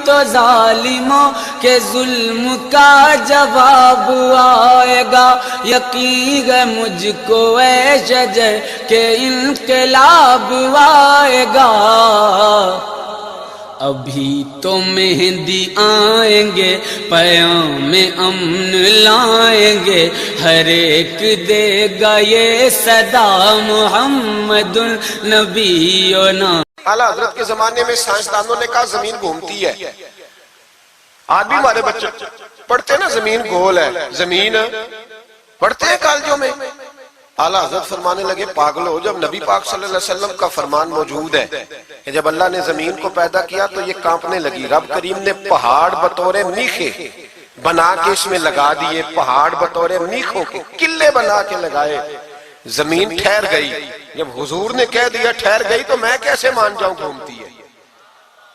تو ظالموں کے ظلم کا جواب آئے گا، یقین ہے مجھ کو اے شجر کہ انقلاب آئے گا۔ ابھی تو مہدی آئیں گے، پیام امن لائیں گے، ہر ایک دے گا یہ صدا محمد النبینا۔ اعلیٰ حضرت کے زمانے میں سائنسدانوں نے کہا زمین گھومتی ہے، آج بھی ہمارے بچے پڑھتے ہیں نا زمین گول ہے، زمین پڑھتے ہیں کالجوں میں۔ اعلیٰ حضرت فرمانے لگے پاگلو، جب نبی پاک صلی اللہ علیہ وسلم کا فرمان موجود ہے کہ جب اللہ نے زمین کو پیدا کیا تو یہ کانپنے لگی، رب کریم نے پہاڑ بطور میخے بنا کے اس میں لگا دیے، پہاڑ بطور میخوں کے قلعے بنا کے لگائے، زمین ٹھہر گئی۔ جب حضور نے کہہ دیا ٹھہر گئی تو میں کیسے مان جاؤں گھومتی ہے؟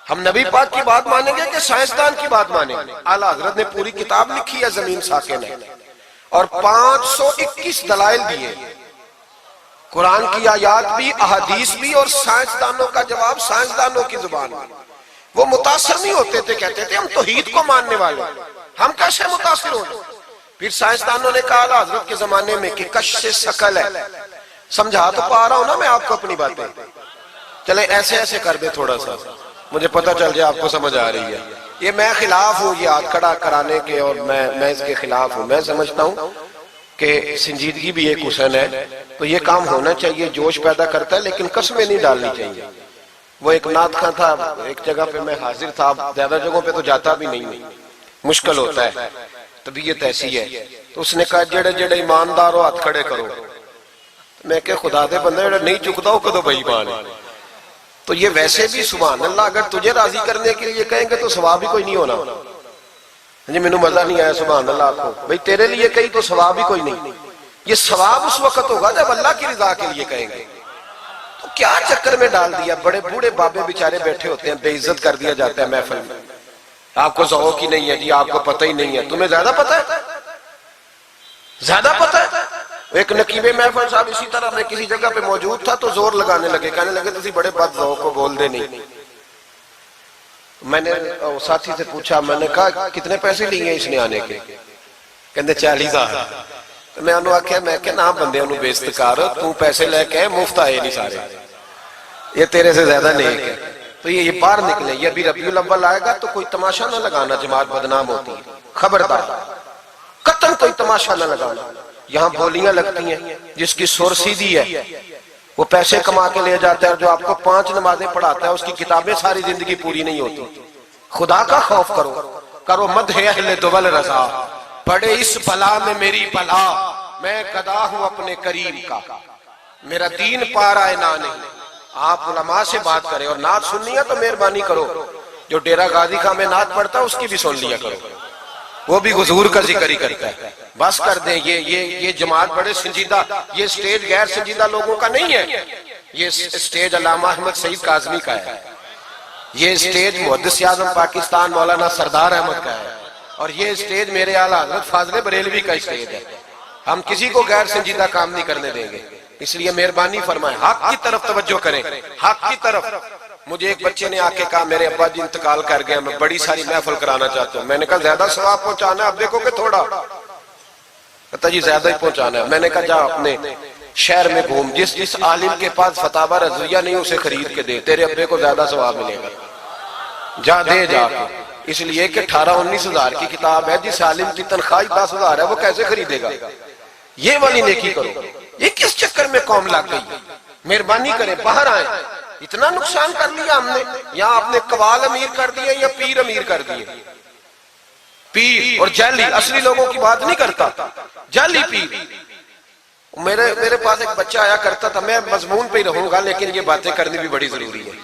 ہم نبی پاک کی بات مانیں گے کہ سائنسدان کی بات مانیں گے؟ اعلیٰ حضرت نے پوری کتاب لکھی ہے زمین ساکن ہے، اور 521 دلائل دیے، قرآن کی آیات بھی، احادیث بھی، اور سائنسدانوں کا جواب سائنسدانوں کی زبان میں۔ وہ متاثر نہیں ہوتے تھے، کہتے تھے ہم توحید کو ماننے والے، ہم کیسے متاثر ہوں؟ پھر سائنسدانوں نے کہا اعلیٰ حضرت کے زمانے میں کہ کش سے ثقل ہے، سمجھا تو پا رہا ہوں نا میں آپ کو اپنی باتیں، چلے ایسے ایسے کر دے تھوڑا سا، مجھے پتہ چل جائے آپ کو سمجھ آ رہی ہے۔ یہ میں خلاف ہوں یہ ہاتھ کھڑا کرانے کے، اور میں اس کے خلاف ہوں۔ میں سمجھتا ہوں کہ سنجیدگی بھی ایک حسن ہے، تو یہ کام ہونا چاہیے، جوش پیدا کرتا ہے، لیکن قسمیں نہیں ڈالنی چاہیے۔ وہ ایک نعت خواں تھا، ایک جگہ پہ میں حاضر تھا، زیادہ جگہوں پہ تو جاتا بھی نہیں ہوں، مشکل ہوتا ہے، طبیعت ایسی ہے۔ تو اس نے کہا جڑے جڑے ایماندار ہو ہاتھ کھڑے کرو۔ میں کہ خدا دے بندے جڑا نہیں چکتا ہو کدو بے ایمان ہے۔ تو یہ ویسے بھی سبحان اللہ اگر تجھے راضی کرنے کے لیے کہیں گے تو ثواب ہی کوئی نہیں ہونا۔ جی میں نے مزہ نہیں آیا سبحان اللہ آپ کو، بھئی تیرے لیے کہیں تو ثواب ہی کوئی نہیں۔ یہ ثواب اس وقت ہوگا جب اللہ کی رضا کے لیے کہیں گے۔ تو کیا چکر میں ڈال دیا، بڑے بوڑھے بابے بیچارے بیٹھے ہوتے ہیں، بے عزت کر دیا جاتا ہے محفل میں۔ آپ کو ذوق ہی نہیں ہے جی، آپ کو پتہ ہی نہیں ہے، تمہیں زیادہ پتہ ہے، زیادہ پتہ ہے۔ ایک نقیب محفل صاحب اسی طرح میں کسی جگہ پہ موجود تھا تو زور لگانے لگے، کہنے لگے تسی بڑے بد ذوق کو بول دے نہیں۔ میں نے ساتھی سے پوچھا، میں نے کہا کتنے پیسے لیے اس نے آنے کے؟ کہنے 40,000۔ میں انہوں آکھیا میں کہ نام بندے انہوں بے استقار، تو پیسے لے کے مفت آئے نہیں سارے، یہ تیرے سے زیادہ نیک ہے۔ تو یہ باہر نکلے، یہ ابھی ربیع الاول آئے گا تو کوئی تماشا نہ لگانا، جماعت بدنام ہوتی ہے، خبردار قطعاً کوئی تماشا نہ لگانا۔ یہاں بولیاں لگتی ہیں، جس کی سر سیدھی ہے وہ پیسے کما کے لے جاتا ہے، اور جو آپ کو 5 نمازیں پڑھاتا ہے اس کی کتابیں ساری زندگی پوری نہیں ہوتی۔ خدا کا خوف کرو، کرو مدح اہل دول رضا، پڑے اس بلا میں میری بلا، میں گدا ہوں اپنے کریم کا، میرا دین پارا نہ نہیں۔ آپ علماء سے بات کریں، اور نعت سننی ہے تو مہربانی کرو، جو ڈیرہ غازی خان میں نعت پڑھتا ہے اس کی بھی سن لیا کرو، وہ بھی حضور کا ذکر ہی کرتا ہے۔ بس کر دیں، یہ جماعت بڑے سنجیدہ، یہ سٹیج غیر سنجیدہ لوگوں کا نہیں ہے، یہ سٹیج علامہ احمد سعید کاظمی کا ہے، یہ سٹیج محدث اعظم پاکستان مولانا سردار احمد کا ہے، اور یہ سٹیج میرے اعلیٰ حضرت فاضل بریلوی کا سٹیج ہے۔ ہم کسی کو غیر سنجیدہ کام نہیں کرنے دیں گے، اس لیے مہربانی فرمائیں، حق کی طرف توجہ کریں، حق کی طرف۔ مجھے ایک بچے نے آ کے کہا میرے ابا جی انتقال کر گئے، میں بڑی ساری محفل کرانا چاہتا ہوں۔ میں نے کہا زیادہ ثواب پہنچانا ہے، اب دیکھو کہ تھوڑا، کہتا جی زیادہ ہی پہنچانا ہے۔ میں نے کہا جا اپنے شہر میں گھوم، جس عالم کے پاس فتاوی رضویہ نہیں اسے خرید کے دے، تیرے ابے کو زیادہ ثواب ملے گا، جا دے جا کے۔ اس لیے کہ 18-19 ہزار کی کتاب ہے، جس عالم کی تنخواہ 10,000 ہے وہ کیسے خریدے گا؟ یہ والی نیکی کرو۔ یہ کس چکر میں قوم لگ گئی؟ مہربانی کریں، باہر آئیں، اتنا نقصان کر لیا ہم نے، یا آپ نے قوال امیر کر دیے یا پیر امیر کر دیے۔ پیر اور جعلی، اصلی لوگوں کی بات نہیں کرتا، جعلی پیر۔ میرے پاس ایک بچہ آیا کرتا تھا، میں مضمون پہ ہی رہوں گا لیکن یہ باتیں کرنی بھی بڑی ضروری ہے۔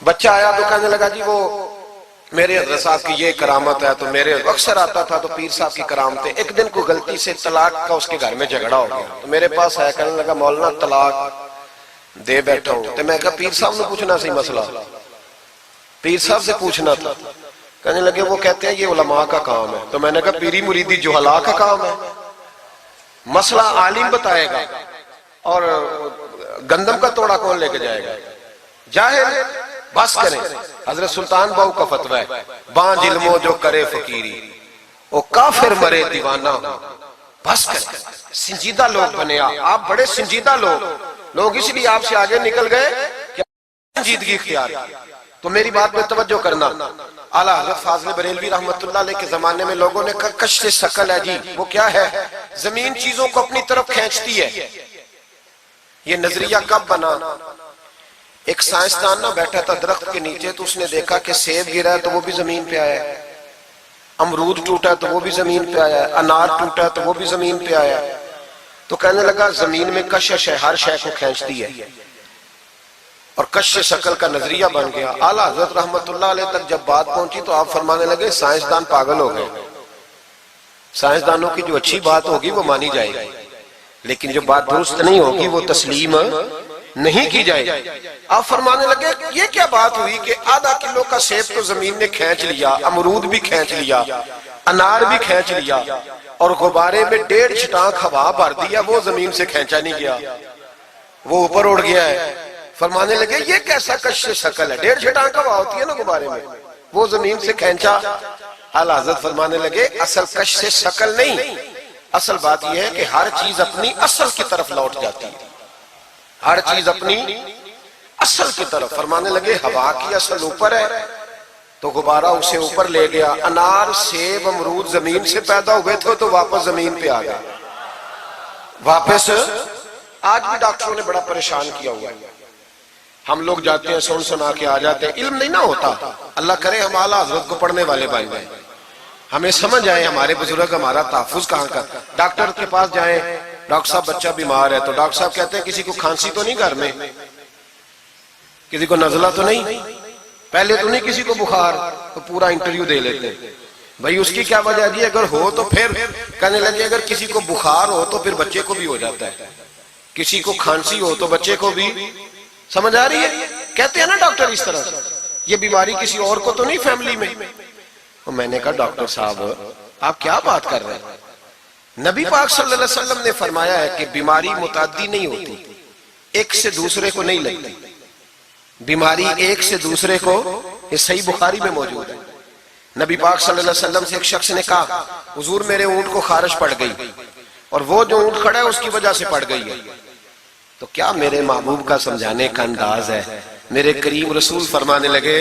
بچہ آیا تو کہنے لگا جی وہ میرے حضرت صاحب کی یہ کرامت ہے، تو میرے اکثر آتا تھا تو پیر صاحب کی کرامتیں۔ ایک دن کو غلطی سے طلاق کا اس کے گھر میں جھگڑا ہو گیا، تو میرے پاس آیا، کہنے لگا مولانا طلاق دے بیٹھا ہوں۔ تو میں کہا پیر صاحب نے پوچھنا سی مسئلہ، پیر صاحب سے پوچھنا تھا۔ کہنے لگے وہ کہتے ہیں یہ علماء کا کام ہے۔ تو میں نے کہا پیری مریدی جہلاء کا کام ہے، مسئلہ عالم بتائے گا، اور گندم کا توڑا کون لے کے جائے گا؟ جاہل بس کریں. حضرت سلطان باؤ کا فتویٰ ہے بانج علموں جو کرے فقیری وہ کافر مرے دیوانہ ہو. بس کریں. سنجیدہ لوگ بنے آپ بڑے سنجیدہ لوگ اس لیے آپ سے آگے نکل گئے کہ سنجیدگی اختیار. تو میری بات میں توجہ کرنا. اعلیٰ حضرت فاضل بریلوی رحمت اللہ علیہ کے زمانے میں لوگوں نے کہا کشف ثقل ہے جی. وہ کیا ہے؟ زمین چیزوں کو اپنی طرف کھینچتی ہے. یہ نظریہ کب بنا؟ ایک سائنسدان نہ بیٹھا تھا درخت کے نیچے تو اس نے دیکھا کہ سیب گرا ہے تو وہ بھی زمین پہ آیا ہے, امرود ٹوٹا ہے تو وہ بھی زمین پہ آیا ہے, انار ٹوٹا ہے تو وہ بھی زمین پہ آیا ہے. تو کہنے لگا زمین میں کشش ہے, ہر شے کو کھینچتی ہے, اور کشش ثقل کا نظریہ بن گیا. اعلیٰ حضرت رحمت اللہ علیہ تک جب بات پہنچی تو آپ فرمانے لگے سائنسدان پاگل ہو گئے. سائنسدانوں کی جو اچھی بات ہوگی وہ مانی جائے گی, لیکن جو بات درست نہیں ہوگی وہ تسلیم نہیں کی جائے گی. آپ فرمانے لگے یہ کیا بات ہوئی کہ آدھا کلو کا سیب تو زمین نے کھینچ لیا, امرود بھی کھینچ لیا, انار بھی کھینچ لیا, اور غبارے میں 1.5 چھٹانک ہوا بھر دیا, وہ زمین سے کھینچا نہیں گیا, وہ اوپر اڑ گیا ہے. فرمانے لگے یہ کیسا کشش ثقل ہے؟ 1.5 چھٹانک ہوا ہوتی ہے نا غبارے میں, وہ زمین سے کھینچا. اعلیٰ حضرت فرمانے لگے اصل کشش ثقل نہیں, اصل بات یہ ہے کہ ہر چیز اپنی اصل کی طرف لوٹ جاتی ہے, ہر چیز اپنی اصل کی طرف. فرمانے لگے ہوا کی اصل اوپر ہے تو غبارہ اسے اوپر لے گیا. انار سیب امرود زمین سے پیدا ہوئے تھے تو واپس زمین پہ آ گئے, واپس. آج بھی ڈاکٹروں نے بڑا پریشان کیا ہوا ہے. ہم لوگ جاتے ہیں سن سنا کے آ جاتے ہیں, علم نہیں نہ ہوتا. اللہ کرے ہم اعلیٰ حضرت کو پڑھنے والے بن جائیں, ہمیں سمجھ آئے ہمارے بزرگ ہمارا تحفظ کہاں کا. ڈاکٹر کے پاس جائیں, ڈاکٹر صاحب بچہ بیمار ہے تو ڈاکٹر صاحب کہتے ہیں کسی کو کھانسی تو نہیں گھر میں, کسی کو نزلہ تو نہیں, پہلے تو نہیں کسی کو بخار, تو پورا انٹرویو دے لیتے ہیں بھائی اس کی کیا وجہ جی, اگر ہو تو پھر کہنے لگے اگر کسی کو بخار ہو تو پھر بچے کو بھی ہو جاتا ہے, کسی کو کھانسی ہو تو بچے کو بھی. سمجھ آ رہی ہے؟ کہتے ہیں نا ڈاکٹر اس طرح سے, یہ بیماری کسی اور کو تو نہیں فیملی میں. میں نے کہا ڈاکٹر صاحب آپ کیا بات کر رہے ہیں؟ نبی پاک صلی اللہ علیہ وسلم نے فرمایا ہے کہ بیماری متعدی نہیں ہوتی, ایک سے دوسرے کو نہیں لگتی. بیماری ایک سے دوسرے کو, یہ صحیح بخاری میں موجود ہے. نبی پاک صلی اللہ علیہ وسلم سے ایک شخص نے کہا حضور میرے اونٹ کو خارش پڑ گئی, اور وہ جو اونٹ کھڑا ہے اس کی وجہ سے پڑ گئی ہے. تو کیا میرے محبوب کا سمجھانے کا انداز ہے. میرے کریم رسول فرمانے لگے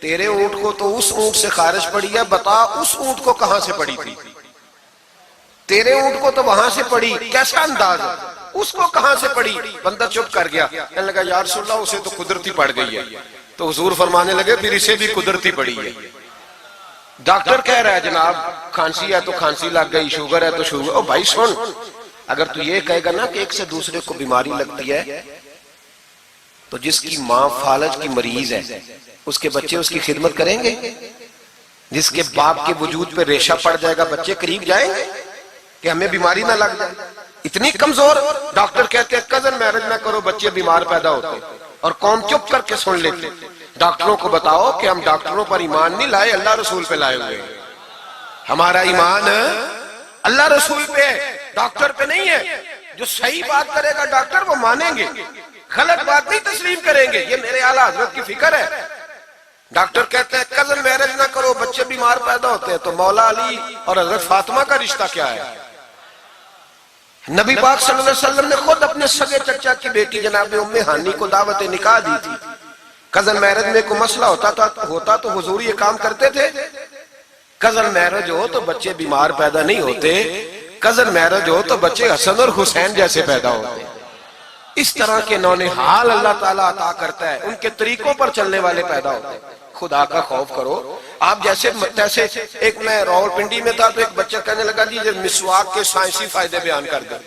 تیرے اونٹ کو تو اس اونٹ سے خارش پڑی ہے, بتا اس اونٹ کو کہاں سے پڑی تھی. تیرے اونٹ کو تو وہاں سے پڑی, کیسا انداز ہے, اس کو کہاں سے پڑی. بندہ چپ کر گیا, کہنے لگا یا رسول اللہ اسے تو قدرتی پڑ گئی ہے. تو حضور فرمانے لگے پھر اسے بھی قدرتی پڑی ہے. ڈاکٹر کہہ رہا ہے جناب کھانسی ہے تو کھانسی لگ گئی, شوگر ہے تو شوگر. او بھائی سن, اگر تو یہ کہے گا نا کہ ایک سے دوسرے کو بیماری لگتی ہے تو جس کی ماں فالج کی مریض ہے اس کے بچے اس کی خدمت کریں گے؟ جس کے باپ کے وجود پہ ریشہ پڑ جائے گا بچے قریب جائیں گے کہ ہمیں بیماری نہ لگ جائے؟ اتنی کمزور. ڈاکٹر کہتے ہیں کزن میرج نہ کرو بچے بیمار پیدا ہوتے, اور قوم چپ کر کے سن لیتے. ڈاکٹروں کو بتاؤ کہ ہم ڈاکٹروں پر ایمان نہیں لائے, اللہ رسول پہ لائے ہوئے. ہمارا ایمان اللہ رسول پہ, ڈاکٹر پہ نہیں ہے. جو صحیح بات کرے گا ڈاکٹر وہ مانیں گے, غلط بات نہیں تسلیم کریں گے. یہ میرے اعلیٰ حضرت کی فکر ہے. ڈاکٹر کہتے ہیں کزن میرج نہ کرو بچے بیمار پیدا ہوتے ہیں, تو مولا علی اور حضرت فاطمہ کا رشتہ کیا ہے؟ نبی پاک صلی اللہ علیہ وسلم نے خود اپنے سگے چچا کی بیٹی جناب ام ہانی کو دعوت نکاح دی تھی. کزن میرج میں کوئی مسئلہ ہوتا تو حضور یہ کام کرتے تھے. کزن میرج ہو تو بچے بیمار پیدا نہیں ہوتے, کزن میرج ہو تو بچے حسن اور حسین جیسے پیدا ہوتے. اس طرح کے نونہال اللہ تعالیٰ عطا کرتا ہے, ان کے طریقوں پر چلنے والے پیدا ہوتے ہیں. خدا کا خوف کرو. آپ جیسے ایک میں راول پنڈی میں تھا تو ایک بچہ کہنے لگا جی مسواک کے سائنسی فائدے بیان کر دیں.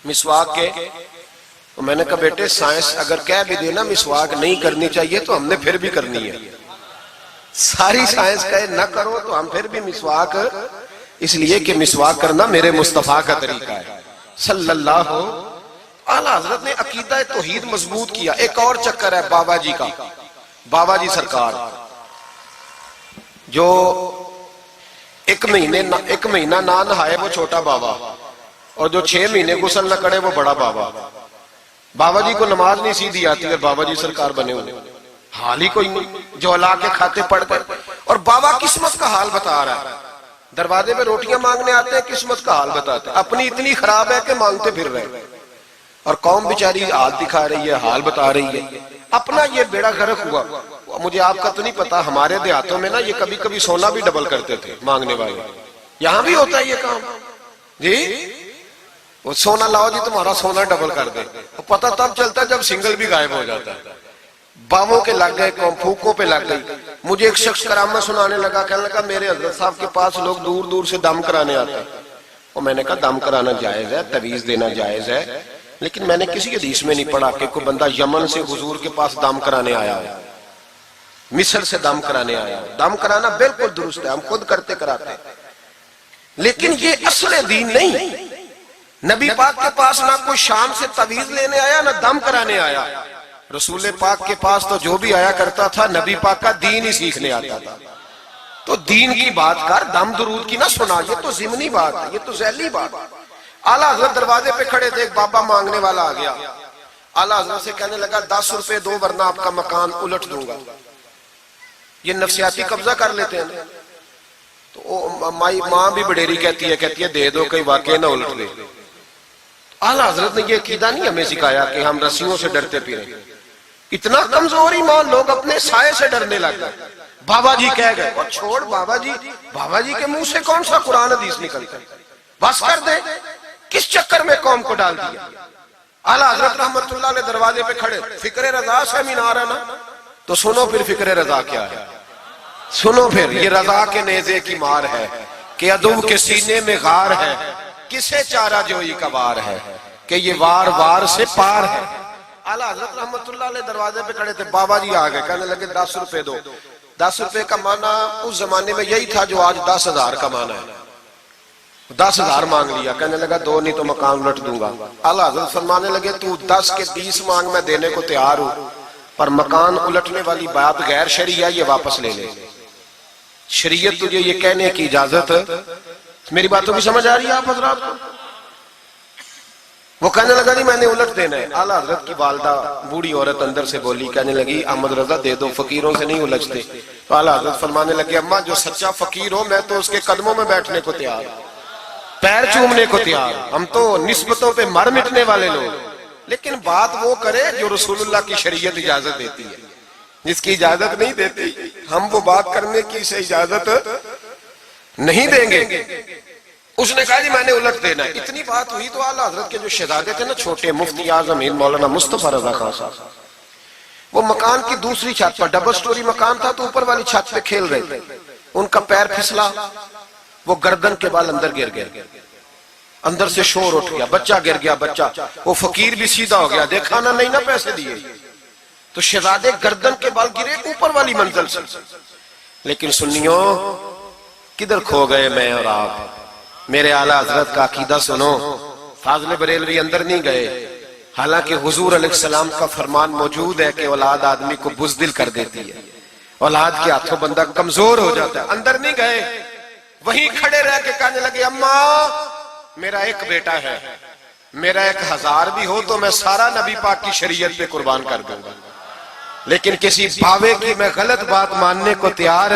مسواک کے, تو میں نے کہا بیٹے سائنس اگر کہہ بھی دینا مسواک نہیں کرنی چاہیے تو ہم نے پھر بھی کرنی ہے. ساری سائنس کہے نہ کرو تو ہم پھر بھی مسواک, اس لیے کہ مسواک کرنا میرے مصطفیٰ کا طریقہ ہے صلی اللہ. اعلیٰ حضرت نے عقیدہ توحید مضبوط کیا. ایک اور چکر ہے بابا جی کا. بابا جی سرکار جو ایک مہینہ نہ نہائے وہ چھوٹا بابا, اور جو 6 مہینے غسل نہ کرے وہ بڑا بابا. بابا جی کو نماز نہیں سیدھی آتی اور بابا جی سرکار بنے ہوئے. حال ہی کوئی نہیں جو لا کے کھاتے پڑ گئے. اور بابا قسمت کا حال بتا رہا ہے, دروازے پہ روٹیاں مانگنے آتے ہیں, قسمت کا حال بتاتے ہیں, اپنی اتنی خراب ہے کہ مانگتے پھر رہے, اور قوم بیچاری حال دکھا رہی ہے, حال بتا رہی ہے, اپنا یہ بیڑا غرق ہوا. مجھے آپ کا تو نہیں پتا, ہمارے دیہاتوں میں نا یہ کبھی کبھی سونا بھی ڈبل کرتے تھے مانگنے والے. یہاں بھی ہوتا ہے یہ کام جی, وہ سونا لاؤ جی تمہارا سونا ڈبل کر دے. پتہ تب چلتا ہے جب سنگل بھی غائب ہو جاتا ہے. باووں کے لگ گئے, پھوکوں پہ لگ گئی. مجھے ایک شخص کرامت سنانے لگا, کہنے لگا میرے حضرت صاحب کے پاس لوگ دور دور سے دم کرانے آتے ہیں. اور میں نے کہا دم کرانا جائز ہے, تویز دینا جائز ہے, لیکن میں نے کسی حدیث میں نہیں پڑھا کہ کوئی بندہ یمن سے حضور کے پاس دم کرانے آیا ہے, مصر سے دم کرانے آیا ہے. دم کرانا بالکل درست ہے, ہم خود کرتے کراتے ہیں, لیکن یہ اصل دین نہیں. نبی پاک کے پاس نہ کوئی شام سے تویز لینے آیا نہ دم کرانے آیا. رسول پاک کے پاس تو جو بھی آیا کرتا تھا نبی پاک کا دین ہی سیکھنے آتا تھا. تو دین کی بات کر, دم درود کی نہ سنا, یہ تو ضمنی بات ہے, یہ تو ذیلی بات ہے. اعلیٰ حضرت دروازے پہ کھڑے تھے, ایک بابا مانگنے والا آ گیا. اعلیٰ حضرت سے کہنے لگا 10 روپے دو ورنہ آپ کا مکان الٹ دوں گا. یہ نفسیاتی قبضہ کر لیتے ہیں. تو ماں بھی بڑیری کہتی ہے دے دو کہیں واقعی نہ الٹ دے. اعلیٰ حضرت نے یہ عقیدہ نہیں ہمیں سکھایا کہ ہم رسیوں سے ڈرتے پھریں. اتنا کمزور ایمان, لوگ اپنے سائے سے ڈرنے لگ گئے. بابا جی کہہ گئے, اور چھوڑ بابا جی کے منہ سے کون سا قرآن حدیث نکلتا ہے, بس کر دے. کس چکر میں قوم کو ڈال دیا. اعلیٰ حضرت رحمت اللہ علیہ دروازے پہ کھڑے, فکر رضا سے مینار ہے نا, تو سنو پھر فکر رضا کیا ہے. سنو پھر, یہ رضا کے نیزے کی مار ہے کہ عدو کے سینے میں غار ہے, کسے چارہ جوئی کا وار ہے کہ یہ وار وار سے پار ہے. اعلیٰ حضرت رحمت اللہ علیہ دروازے پہ کھڑے تھے, بابا جی آ گئے, کہنے لگے 10 روپے دو. 10 روپے کا معنی اس زمانے میں یہی تھا جو آج 10,000 کا معنی ہے. 10,000 مانگ لیا, کہنے لگا دو نہیں تو مکان الٹ دوں گا. اعلیٰ حضرت فرمانے لگے تو 10 کے 20 مانگ, میں دینے کو تیار ہوں, پر مکان الٹنے والی بات غیر شرعی ہے, یہ واپس لے لے. شریعت تجھے یہ کہنے کی اجازت, میری باتوں کی سمجھ آ رہی ہے آپ حضرات کو؟ وہ کہنے لگا جی میں نے الٹ دینا ہے. اعلیٰ حضرت کی والدہ بوڑھی عورت اندر سے بولی, کہنے لگی احمد رضا دے دو, فقیروں سے نہیں الجھتے. تو اعلیٰ حضرت فرمانے لگے اماں جو سچا فقیر ہو میں تو اس کے قدموں میں بیٹھنے کو تیار, پیر چومنے کو تیار. ہم تو نسبتوں پہ مر مٹنے والے لوگ, لیکن بات وہ کرے جو رسول اللہ کی شریعت اجازت دیتی ہے. جس کی اجازت نہیں دیتی ہم وہ بات کرنے کی اسے اجازت نہیں دیں گے. اس نے کہا جی میں نے الٹ دینا ہے. اتنی بات ہوئی تو اعلیٰ حضرت کے جو شہزادے تھے نا چھوٹے, مفتی اعظم ہند مولانا مصطفیٰ رضا خان صاحب, وہ مکان کی دوسری چھت پر, ڈبل سٹوری مکان تھا تو اوپر والی چھت پہ کھیل رہے تھے. ان کا پیر پھسلا, وہ گردن کے بال اندر گر گئے, اندر سے شور اٹھ گیا, بچہ گر گیا. بچہ وہ فقیر بھی سیدھا ہو گیا, دیکھا نہ نہیں نا پیسے دیے. تو شہزادے گردن کے بال گرے اوپر والی منزل سے. لیکن سنیوں کدھر کھو گئے میں اور آپ. میرے اعلیٰ حضرت کا عقیدہ سنو, فاضل بریلوی اندر نہیں گئے, حالانکہ حضور علیہ السلام کا فرمان موجود ہے کہ اولاد آدمی کو بزدل کر دیتی ہے, اولاد کے ہاتھوں بندہ کمزور ہو جاتا ہے. اندر نہیں گئے, وہیں کھڑے رہ کے کہنے لگے اماں میرا ایک بیٹا ہے, میرا 1000 بھی ہو تو میں سارا نبی پاک کی شریعت پہ قربان کر دوں گا, لیکن کسی باوے کی میں غلط بات ماننے کو تیار.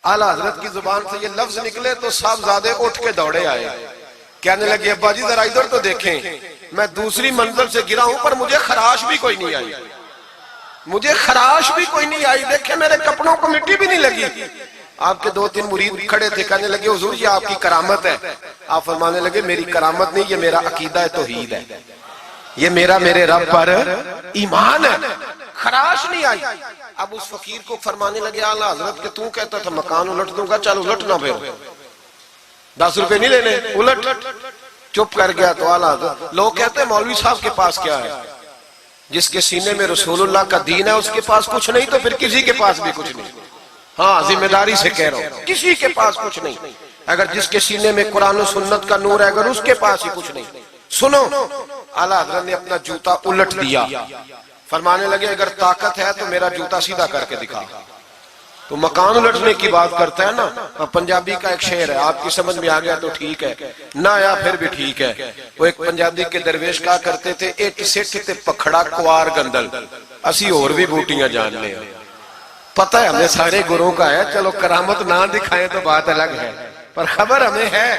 اعلیٰ حضرت کی زبان سے یہ لفظ نکلے تو صاحبزادے اٹھ کے دوڑے آئے, کہنے لگے ابا جی ذرا ادھر تو دیکھیں, میں دوسری منزل سے گرا ہوں پر مجھے خراش بھی کوئی نہیں آئی, مجھے خراش بھی کوئی نہیں آئی. دیکھیں میرے کپڑوں کو مٹی بھی نہیں لگی. آپ کے 2-3 مرید کھڑے تھے, کہنے لگے حضور یہ آپ کی کرامت ہے. آپ فرمانے لگے میری کرامت نہیں, یہ میرا عقیدہ توحید ہے, یہ میرے رب پر ایمان ہے, خراش نہیں آئی. اب اس فقیر کو فرمانے لگے اعلیٰ حضرت کہ تو کہتا تھا مکان الٹ دوں گا, چل الٹ نہ پھر, 10 روپے نہیں لینے, الٹ. چپ کر گیا. تو اعلیٰ حضرت, لوگ کہتے ہیں مولوی صاحب کے پاس کیا ہے, جس کے سینے میں رسول اللہ کا دین ہے اس کے پاس کچھ نہیں تو پھر کسی کے پاس بھی کچھ نہیں. ہاں ذمہ داری سے کہہ رہا ہوں, کسی کے پاس کچھ نہیں. اگر جس کے سینے میں قرآن و سنت کا نور ہے اگر اس کے پاس ہی کچھ نہیں. سنو, اعلیٰ حضرت نے اپنا جوتا الٹ دیا, فرمانے لگے اگر طاقت ہے تو میرا جوتا سیدھا کر کے دکھا. تو مکان الٹنے کی بات کرتا ہے نا, پنجابی کا ایک شعر ہے, آپ کی سمجھ میں آ گیا تو ٹھیک ہے, نہ آیا پھر بھی ٹھیک ہے. وہ ایک پنجابی کے درویش کہا کرتے تھے, ایک سٹھ تے پکھڑا کوار گندل. اسی اور بھی بوٹیاں جان لیں. پتہ ہے ہمیں سارے گروہوں کا ہے, چلو کرامت نہ دکھائیں تو بات الگ ہے, پر خبر ہمیں ہے.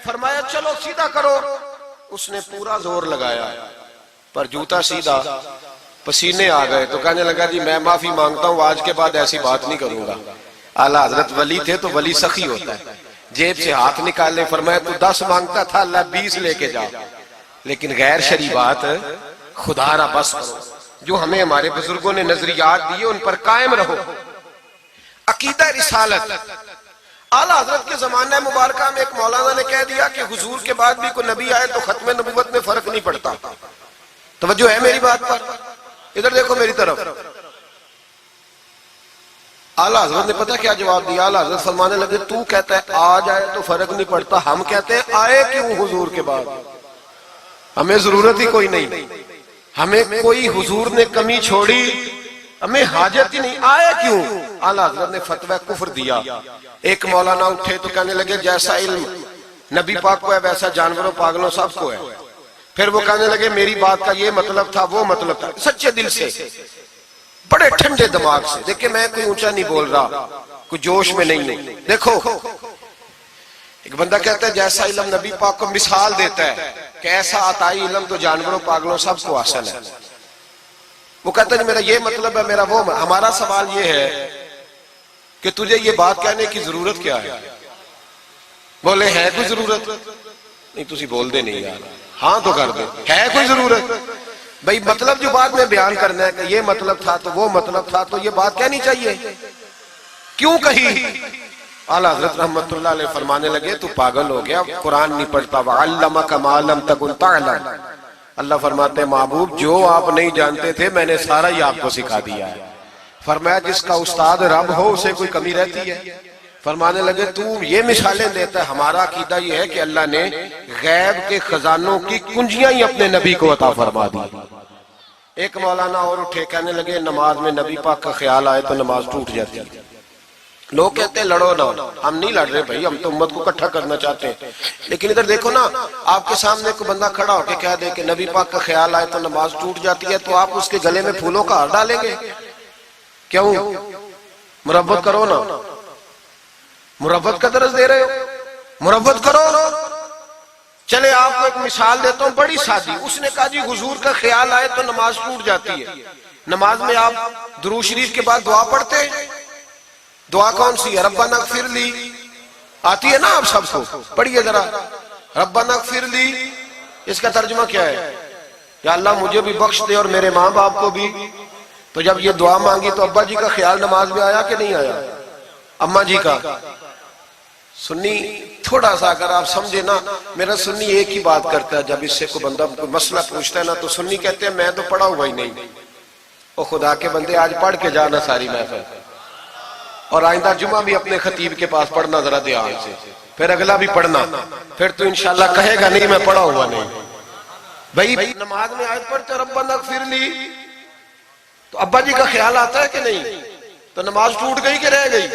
فرمایا چلو سیدھا کرو. اس نے پورا زور لگایا پر جوتا سیدھا, پسینے آ گئے تو کہنے لگا جی میں معافی مانگتا ہوں, آج کے بعد ایسی بات نہیں کروں گا. اعلیٰ حضرت ولی تھے تو ولی سخی ہوتا ہے, جیب سے ہاتھ نکالے. فرمایا تو 10 مانگتا تھا, اللہ 20 لے کے جا, لیکن غیر شرعی بات خدا را بس کرو. جو ہمیں ہمارے بزرگوں نے نظریات دیے ان پر قائم رہو. عقیدہ رسالت. اعلیٰ حضرت کے زمانہ مبارکہ میں ایک مولانا نے کہہ دیا کہ حضور کے بعد بھی کوئی نبی آئے تو ختم نبوت میں فرق نہیں پڑتا. توجہ ہے میری بات پر؟ ادھر دیکھو میری طرف. اعلیٰ حضرت نے پتہ کیا جواب دیا؟ اعلیٰ حضرت فرمانے لگے تو کہتا ہے آ جائے تو فرق نہیں پڑتا, ہم کہتے ہیں آئے کیوں حضور کے بعد؟ ہمیں ضرورت ہی کوئی نہیں, ہمیں کوئی حضور نے کمی چھوڑی, ہمیں حاجت ہی نہیں, آئے کیوں؟ اعلیٰ حضرت نے فتویٰ کفر دیا. ایک مولانا اٹھے تو کہنے لگے جیسا علم نبی پاک کو ہے ویسا جانوروں پاگلوں سب کو ہے. پھر وہ کہنے لگے میری بات کا یہ مطلب تھا وہ مطلب تھا, سچے دل سے بڑے ٹھنڈے دماغ سے. دیکھیں میں کوئی اونچا نہیں بول رہا, کوئی جوش میں نہیں ہوں. دیکھو ایک بندہ کہتا ہے جیسا علم نبی پاک کو مثال دیتا ہے کہ ایسا عطائی علم تو جانوروں پاگلوں سب کو حاصل ہے. وہ کہتا ہے میرا یہ مطلب ہے میرا وہ. ہمارا سوال یہ ہے کہ تجھے یہ بات کہنے کی ضرورت کیا ہے؟ بولے ہے کوئی ضرورت؟ نہیں تسی بول دے نہیں یار, ہاں تو کر دے, ہے کوئی ضرورت؟ بھئی مطلب جو بات میں بیان کرنا ہے کہ یہ مطلب تھا تو وہ مطلب تھا, تو یہ بات کہنی چاہیے. کیوں کہی؟ اعلیٰ حضرت رحمت اللہ علیہ فرمانے لگے تو پاگل ہو گیا, قرآن نہیں پڑھتا. وَعَلَّمَكَ مَا لَمْ تَكُنْ تَعْلَمْ. اللہ فرماتے ہیں محبوب جو آپ نہیں جانتے تھے میں نے سارا ہی آپ کو سکھا دیا ہے. فرمایا جس کا استاد رب ہو اسے کوئی کمی رہتی ہے؟ فرمانے لگے تو یہ مثالیں دیتا ہے, ہمارا عقیدہ یہ ہے کہ اللہ نے غیب کے خزانوں کی کنجیاں ہی اپنے نبی کو عطا فرما دی. ایک مولانا اور اٹھے کہنے لگے نماز میں نبی پاک کا خیال آئے تو نماز ٹوٹ جاتی ہے. لوگ کہتے ہیں لڑو نہ, ہم نہیں لڑ رہے بھائی, ہم تو امت کو اکٹھا کرنا چاہتے ہیں. لیکن ادھر دیکھو نا, آپ کے سامنے کوئی بندہ کھڑا ہو کے کہہ دے کہ نبی پاک کا خیال آئے تو نماز ٹوٹ جاتی ہے, تو آپ اس کے گلے میں پھولوں کا ہار ڈالیں گے؟ کیوں؟ مربت کرو نا, مربت کا درس دے رہے ہو, مربت کرو. چلے آپ کو ایک مثال دیتا ہوں بڑی سادی. اس نے کہا جی حضور کا خیال آئے تو نماز ٹوٹ جاتی ہے. نماز میں آپ درود شریف کے بعد دعا پڑھتے ہیں, دعا کون سی ہے؟ ربنا اغفر لی آتی ہے نا آپ سب کو, پڑھیے ذرا ربنا اغفر لی. اس کا ترجمہ کیا ہے؟ یا اللہ مجھے بھی بخش دے اور میرے ماں باپ کو بھی. تو جب یہ دعا مانگی تو ابا جی کا خیال نماز میں آیا کہ نہیں آیا؟ اماں جی کا؟ سنی تھوڑا سا اگر آپ سمجھے نا, میرا سنی ایک ہی بات کرتا ہے, جب اس سے کوئی بندہ کوئی مسئلہ پوچھتا ہے نا تو سنی کہتے ہیں میں تو پڑھا ہوا ہی نہیں. او خدا کے بندے آج پڑھ کے جانا ساری محفل, اور آئندہ جمعہ بھی اپنے خطیب کے پاس پڑھنا ذرا دھیان سے, پھر اگلا بھی پڑھنا, پھر تو انشاءاللہ کہے گا نہیں میں پڑھا ہوا نہیں. بھائی نماز میں آیت پڑھتے ربنا اغفر لی, تو ابا جی کا خیال آتا ہے کہ نہیں؟ تو نماز ٹوٹ گئی کہ رہ گئی؟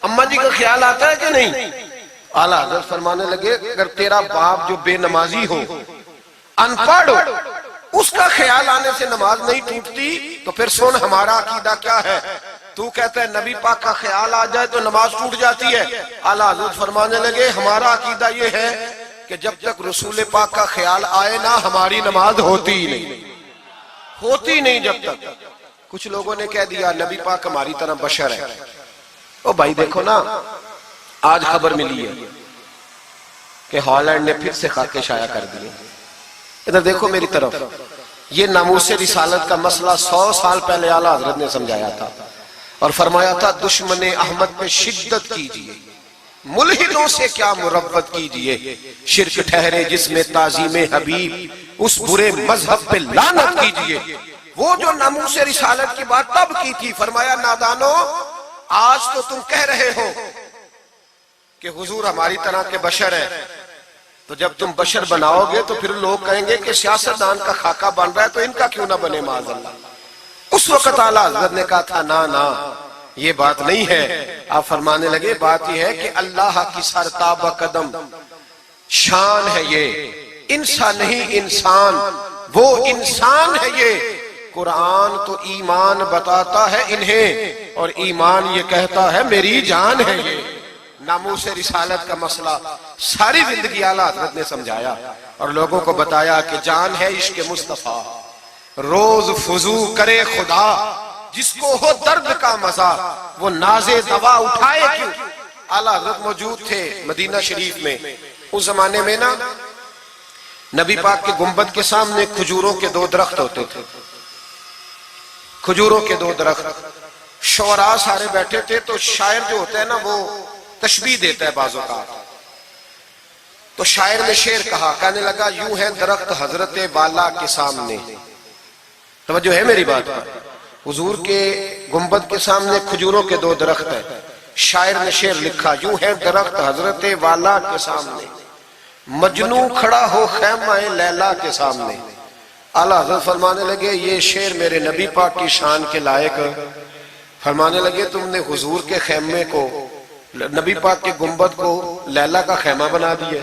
اماں جی کا خیال آتا ہے کہ نہیں؟ اعلیٰ حضرت فرمانے لگے اگر تیرا باپ جو بے نمازی ہو, ان پڑھ ہو, اس کا خیال آنے سے نماز نہیں ٹوٹتی, تو پھر سن ہمارا عقیدہ کیا ہے. تو کہتا ہے نبی پاک کا خیال آ جائے تو نماز ٹوٹ جاتی ہے. اعلیٰ حضرت فرمانے لگے ہمارا عقیدہ یہ ہے کہ جب تک رسول پاک کا خیال آئے نا ہماری نماز ہوتی ہی نہیں, ہوتی نہیں جب تک. کچھ لوگوں نے کہہ دیا نبی پاک ہماری طرح بشر ہے. او بھائی دیکھو نا, آج خبر ملی ہے کہ ہالینڈ نے پھر سے خاکے شائع کر دیے. ادھر دیکھو میری طرف, یہ ناموس رسالت کا مسئلہ 100 سال پہلے اعلیٰ حضرت نے سمجھایا تھا اور فرمایا تھا دشمن احمد پہ شدت کیجئے, ملحدوں سے کیا مربت کیجئے, شرک ٹھہرے جس میں تعظیم حبیب, اس برے مذہب پہ لعنت کیجئے. وہ جو ناموس رسالت کی بات تب کی تھی, فرمایا نادانو آج تو تم کہہ رہے ہو کہ حضور ہماری طرح کے بشر ہیں, تو جب تم بشر بناؤ گے تو پھر لوگ کہیں گے کہ سیاستدان کا خاکہ بن رہا ہے تو ان کا کیوں نہ بنے معاذ اللہ. اس وقت اعلیٰ حضرت نے کہا تھا نا یہ بات نہیں ہے. آپ فرمانے لگے بات یہ ہے کہ اللہ کی سرتاب قدم شان ہے, یہ انسان نہیں انسان, وہ انسان ہے یہ, قرآن تو ایمان بتاتا ہے انہیں اور ایمان یہ کہتا ہے میری جان ہے یہ. ناموس رسالت کا مسئلہ ساری زندگی اعلیٰ حضرت نے سمجھایا اور لوگوں کو بتایا کہ جان ہے عشق مصطفیٰ. روز فضو کرے خدا جس کو ہو درد کا مزہ وہ ناز دوا اٹھائے کیوں. اعلیٰ حضرت موجود تھے مدینہ شریف میں. اس زمانے میں نا نبی پاک کے گنبد کے سامنے کھجوروں کے 2 درخت ہوتے تھے. کھجوروں کے 2 درخت. شعراء سارے بیٹھے تھے تو شاعر جو ہوتا ہے نا وہ تشبیہ دیتا ہے بعض اوقات. تو شاعر نے شعر کہا, کہنے لگا یوں ہے درخت حضرت والا کے سامنے. توجہ ہے میری بات پر. حضور کے گنبد کے سامنے کھجوروں کے 2 درخت ہیں. شاعر نے شعر لکھا یوں ہے درخت حضرت والا کے سامنے مجنوں کھڑا ہو خیمہ لیلا کے سامنے. اعلیٰ حضرت فرمانے لگے یہ شعر میرے نبی پاک کی شان کے لائق. فرمانے لگے تم نے حضور کے خیمے کو, نبی پاک کے گنبد کو لیلا کا خیمہ بنا دیا,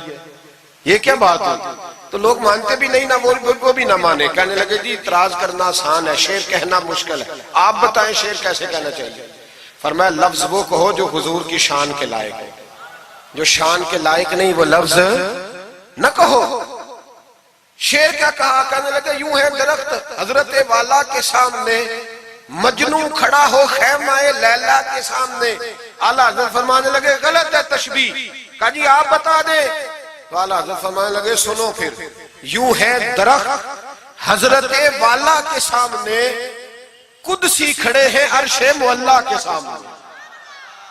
یہ کیا بات ہوئی؟ تو لوگ مانتے بھی نہیں, نہ وہ بھی نہ مانے. کہنے لگے جی اعتراض کرنا آسان ہے, شعر کہنا مشکل ہے, آپ بتائیں شعر کیسے کہنا چاہیے. فرمایا لفظ وہ کہو جو حضور کی شان کے لائق ہے, جو شان کے لائق نہیں وہ لفظ نہ کہو. شعر کیا کہا؟ کہنے لگے یوں ہے درخت حضرت والا کے سامنے مجنوں کھڑا ہو خیمہ لیلا کے سامنے. اعلیٰ حضرت فرمانے لگے غلط ہے تشبیہ. کہا جی آپ بتا دیں. تو اعلیٰ حضرت فرمانے لگے سنو پھر, یوں ہے درخت حضرت والا کے سامنے قدسی کھڑے ہیں عرش معلا کے سامنے.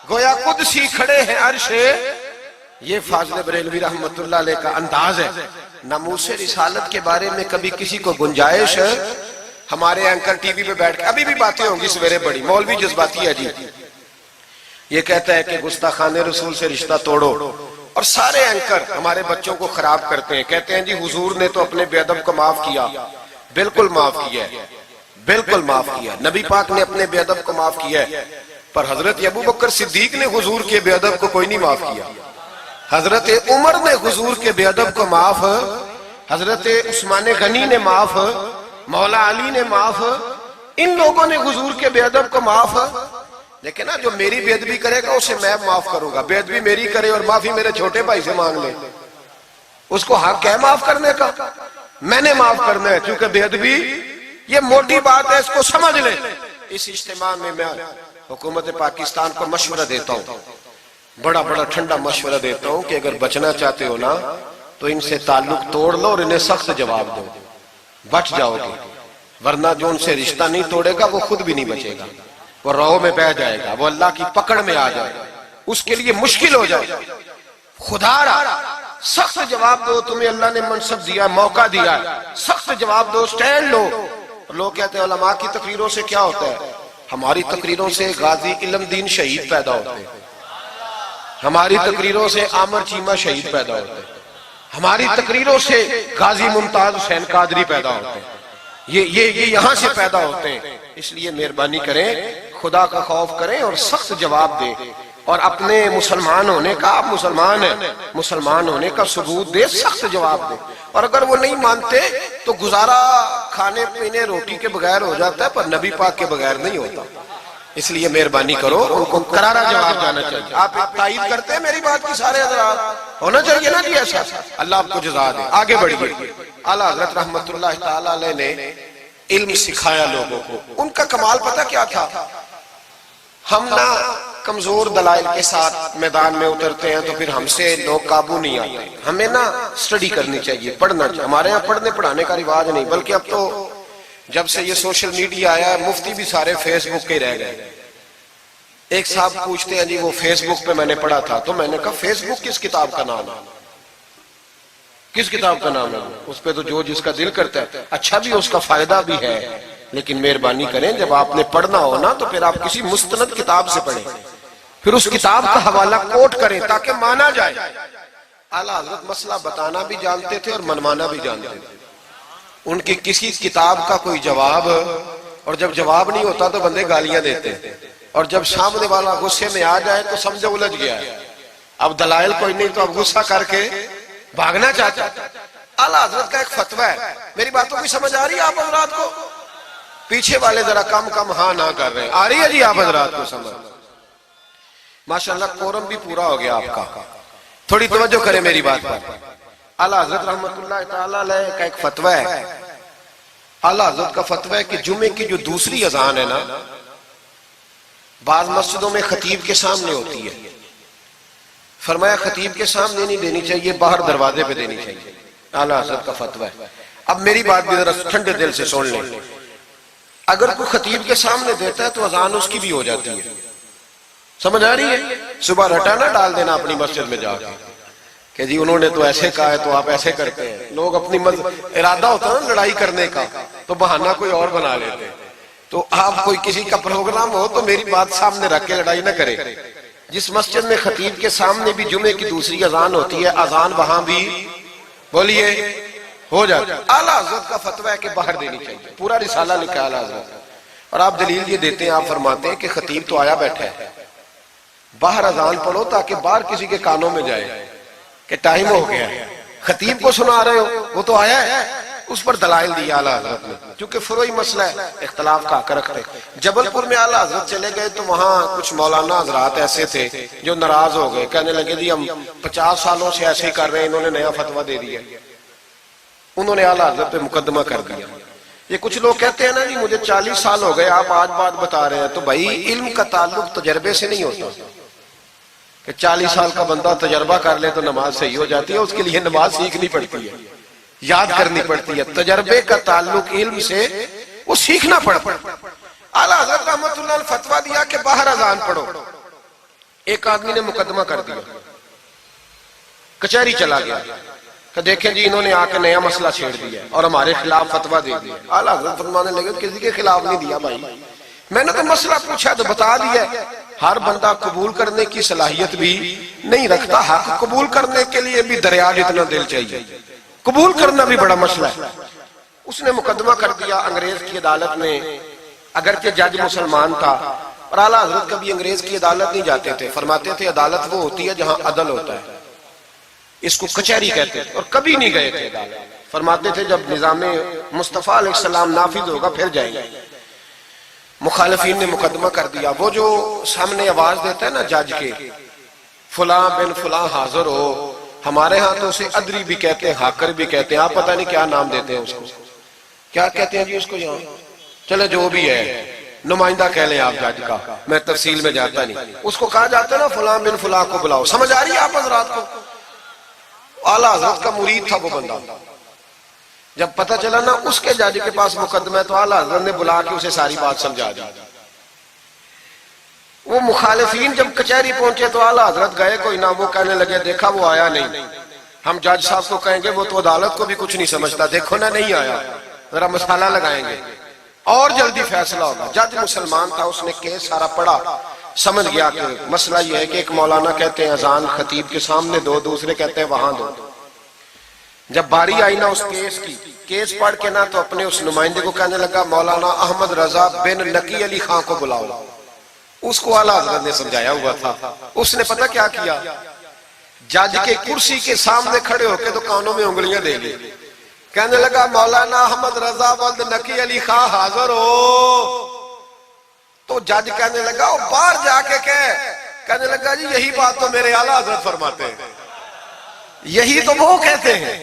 گویا قدسی کھڑے ہیں عرش. یہ فاضل بریلوی رحمت اللہ علیہ کا انداز ہے. ناموس رسالت کے بارے میں کبھی کسی کو گنجائش, ہمارے اینکر ٹی وی پہ بیٹھ کے ابھی بھی باتیں ہوں گی سویرے بڑی, مولوی جذباتی ہے جی, یہ کہتا ہے کہ گستاخان رسول سے رشتہ توڑو, اور سارے اینکر ہمارے بچوں کو خراب کرتے ہیں. کہتے ہیں جی حضور نے تو اپنے بے ادب کو معاف کیا. بالکل معاف کیا ہے, بالکل معاف کیا. نبی پاک نے اپنے بے ادب کو معاف کیا ہے, پر حضرت ابو بکر صدیق نے حضور کے بے ادب کو کوئی نہیں معاف کیا. حضرت عمر نے حضور کے بے ادب کو معاف, حضرت عثمان غنی نے معاف, مولا علی نے معاف, ان لوگوں نے حضور کے بے ادب کو معاف. لیکن جو میری بے ادبی کرے گا اسے میں معاف کروں گا. بے ادبی میری کرے اور معافی میرے چھوٹے بھائی سے مانگ لے, اس کو حق ہے معاف کرنے کا, میں نے معاف کرنا ہے. کیونکہ بے ادبی یہ موٹی بات ہے, اس کو سمجھ لیں. اس اجتماع میں میں حکومت پاکستان کو مشورہ دیتا ہوں, بڑا بڑا ٹھنڈا مشورہ دیتا ہوں کہ اگر بچنا چاہتے ہو نا تو ان سے تعلق توڑ لو اور انہیں سخت جواب دو, بچ جاؤ گے. ورنہ جو ان سے رشتہ نہیں توڑے گا وہ خود بھی نہیں بچے گا, وہ راہوں میں بہ جائے گا, وہ اللہ کی پکڑ میں آ جائے گا, اس کے لیے مشکل ہو جائے. خدا را سخت جواب دو, تمہیں اللہ نے منصب دیا, موقع دیا, سخت جواب دو, سٹینڈ لو. لوگ کہتے ہیں علماء کی تقریروں سے کیا ہوتا ہے؟ ہماری تقریروں سے غازی علم دین شہید پیدا ہوتے ہیں, ہماری تقریروں سے عامر چیمہ شہید پیدا ہوتے ہیں, ہماری تقریروں سے غازی ممتاز حسین قادری پیدا ہوتے ہیں, یہ یہاں سے پیدا ہوتے ہیں. اس لیے مہربانی کریں, خدا کا خوف کریں اور سخت جواب دیں, اور اپنے مسلمان ہونے کا, آپ مسلمان ہیں, مسلمان ہونے کا ثبوت دے, سخت جواب دے. اور اگر وہ نہیں مانتے تو گزارا کھانے پینے روٹی کے بغیر ہو جاتا ہے, پر نبی پاک کے بغیر نہیں ہوتا. اس لیے مہربانی کرو, ان کو کرارا جواب جانا چاہیے. آپ تائید کرتے ہیں میری بات کی سارے حضرات؟ ہونا چاہیے نا جی ایسا. اللہ آپ کو جزا دے. آگے بڑھیے. اعلیٰ حضرت رحمت اللہ تعالی علیہ نے علم سکھایا لوگوں کو. ان کا کمال پتہ کیا تھا؟ ہم نہ کمزور دلائل کے ساتھ میدان میں اترتے ہیں تو پھر ہم سے لوگ قابو نہیں آتے. ہمیں نا سٹڈی کرنی چاہیے, پڑھنا چاہیے. ہمارے یہاں پڑھنے پڑھانے کا رواج نہیں, بلکہ اب تو جب سے یہ سوشل میڈیا آیا ہے مفتی بھی سارے فیس بک کے رہ گئے. ایک صاحب پوچھتے ہیں جی وہ فیس بک پہ میں نے پڑھا تھا, تو میں نے کہا فیس بک کس کتاب کا نام ہے؟ کس کتاب کا نام ہے؟ اس پہ تو جو جس کا دل کرتا ہے. اچھا بھی, اس کا فائدہ بھی ہے, لیکن مہربانی کریں جب آپ نے پڑھنا ہو نا تو پھر آپ کسی مستند کتاب سے پڑھیں, پھر اس کتاب کا حوالہ کوٹ کریں تاکہ مانا جائے. اعلیٰ حضرت مسئلہ بتانا بھی جانتے تھے اور منوانا بھی جانتے تھے. ان کی کسی کتاب کا کوئی جواب, اور جب جواب نہیں ہوتا تو بندے گالیاں دیتے ہیں, اور جب سامنے والا غصے میں آ جائے تو سمجھو الجھ گیا ہے. اب دلائل کوئی نہیں تو اب غصہ کر کے بھاگنا چاہتا ہے. اعلیٰ حضرت کا ایک فتویٰ ہے, میری باتوں کی سمجھ آ رہی ہے آپ حضرات کو؟ پیچھے والے ذرا کم کم ہاں نہ کر رہے ہیں. آ رہی ہے جی آپ حضرات کو سمجھ؟ ماشاءاللہ قورم بھی پورا ہو گیا آپ کا. تھوڑی توجہ کریں میری بات پر. اعلیٰ حضرت رحمت اللہ تعالیٰ علیہ کا ایک فتویٰ ہے. اعلیٰ حضرت کا فتویٰ ہے کہ جمعے کی جو دوسری اذان ہے نا، بعض مسجدوں میں خطیب کے سامنے ہوتی ہے. فرمایا خطیب کے سامنے نہیں دینی چاہیے، باہر دروازے پہ دینی چاہیے. اعلیٰ حضرت کا فتویٰ ہے. اب میری بات بھی ذرا ٹھنڈے دل سے سن لیں. اگر کوئی خطیب کے سامنے دیتا ہے تو اذان اس کی بھی ہو جاتی ہے. سمجھ آ رہی ہے؟ صبح رٹا نہ ڈال دینا اپنی مسجد میں جا کے کہ جی انہوں نے تو ایسے کہا ہے تو آپ ایسے کرتے ہیں. لوگ اپنی ارادہ ہوتا ہے نا لڑائی کرنے کا تو بہانہ کوئی اور بنا لیتے. تو آپ کوئی کسی کا پروگرام ہو تو میری بات سامنے رکھ کے لڑائی نہ کرے. جس مسجد میں خطیب کے سامنے بھی جمعے کی دوسری اذان ہوتی ہے، اذان وہاں بھی بولیے ہو جاتا ہے. اعلیٰ حضرت کا فتویٰ ہے کہ باہر دینی چاہیے. پورا رسالہ لکھا ہے اعلیٰ حضرت. اور آپ دلیل یہ دیتے ہیں، آپ فرماتے ہیں کہ خطیب تو آیا بیٹھا ہے، باہر اذان پڑھو تاکہ باہر کسی کے کانوں میں جائے کہ ٹائم ہو گیا ہے. خطیب کو سنا رہے ہو، وہ تو آیا ہے. اس پر دلائل دیا اعلیٰ حضرت نے، چونکہ فروعی مسئلہ ہے، اختلاف کا حق رکھتے. جبل پور میں اعلیٰ حضرت چلے گئے تو وہاں کچھ مولانا حضرات ایسے تھے جو ناراض ہو گئے، کہنے لگے جی ہم 50 سالوں سے ایسے ہی کر رہے ہیں، انہوں نے نیا فتویٰ دے دیا. انہوں نے اعلیٰ حضرت پہ مقدمہ کر دیا. یہ کچھ لوگ کہتے ہیں نا جی مجھے 40 سال ہو گئے، آپ آج بات بتا رہے ہیں. تو بھائی علم کا تعلق تجربے سے نہیں ہوتا کہ 40 سال کا بندہ تجربہ کر لے تو نماز صحیح ہو جاتی ہے. اس کے لیے نماز سیکھنی پڑتی ہے، یاد کرنی پڑتی ہے. تجربے کا تعلق علم سے، وہ سیکھنا پڑتا ہے. اعلیٰ حضرت رحمت اللہ نے فتویٰ دیا کہ باہر اذان پڑھو. ایک آدمی نے مقدمہ کر دیا، کچہری چلا گیا کہ دیکھیں جی انہوں نے آ کے نیا مسئلہ چھیڑ دیا اور ہمارے خلاف فتویٰ دے دیا. اعلیٰ حضرت فرمانے لگے کسی کے خلاف نہیں دیا بھائی، میں نے تو مسئلہ پوچھا تو بتا دیا. ہر بندہ قبول کرنے کی صلاحیت بھی نہیں رکھتا. حق قبول کرنے کے لیے بھی دریا جتنا دل چاہیے، قبول کرنا بھی بڑا مسئلہ ہے. اس نے مقدمہ کر دیا انگریز کی عدالت میں، اگرچہ جج مسلمان تھا. اور اعلیٰ حضرت کبھی انگریز کی عدالت نہیں جاتے تھے. فرماتے تھے عدالت وہ ہوتی ہے جہاں عدل ہوتا ہے، اس کو کچہری کہتے تھے. اور کبھی نہیں گئے تھے عدالت. فرماتے تھے جب نظام مصطفیٰ علیہ السلام نافذ ہوگا پھر جائیں گے. مخالفین نے مقدمہ کر دیا. وہ جو سامنے آواز دیتا ہے نا جج کے، فلاں بن فلاں حاضر ہو، ہمارے ہاں تو اسے ادری بھی کہتے ہیں، حاکر بھی کہتے ہیں، آپ پتہ نہیں کیا نام دیتے ہیں اس کو، کیا کہتے ہیں جی اس کو یہاں. چلے جو بھی ہے، نمائندہ کہہ لیں آپ جج کا، میں تفصیل میں جاتا نہیں. اس کو کہا جاتا ہے نا فلاں بن فلاں کو بلاؤ. سمجھ آ رہی ہے آپ حضرات کو؟ اعلیٰ حضرت کا مرید تھا وہ بندہ. جب پتہ چلا نا اس کے جج کے پاس مقدمہ ہے تو اعلیٰ حضرت نے بلا کے اسے ساری بات سمجھا دی. وہ مخالفین جب کچہری پہنچے تو اعلیٰ حضرت گئے کوئی نہ. وہ کہنے لگے دیکھا وہ آیا نہیں، ہم جج صاحب کو کہیں گے وہ تو عدالت کو بھی کچھ نہیں سمجھتا، دیکھو نا نہیں آیا، ذرا مسالہ لگائیں گے اور جلدی فیصلہ ہوگا. جج مسلمان تھا، اس نے کیس سارا پڑھا، سمجھ گیا کہ مسئلہ یہ ہے کہ ایک مولانا کہتے ہیں اذان خطیب کے سامنے دو، دوسرے کہتے ہیں وہاں دو. جب باری آئی نا اس کیس کی، کیس پڑھ کے نا تو اپنے اس نمائندے کو کہنے لگا مولانا احمد رضا بن نقی علی خان کو بلاؤ. اس کو اعلیٰ حضرت نے سمجھایا ہوا تھا. اس نے پتہ کیا کیا، جج کے کرسی کے سامنے کھڑے ہو کے تو کانوں میں انگلیاں دے لی. کہنے لگا مولانا احمد رضا ولد نقی علی خان حاضر ہو. تو جج کہنے لگا وہ باہر جا کے کہنے لگا جی یہی بات تو میرے اعلیٰ حضرت فرماتے ہیں، یہی تو وہ کہتے ہیں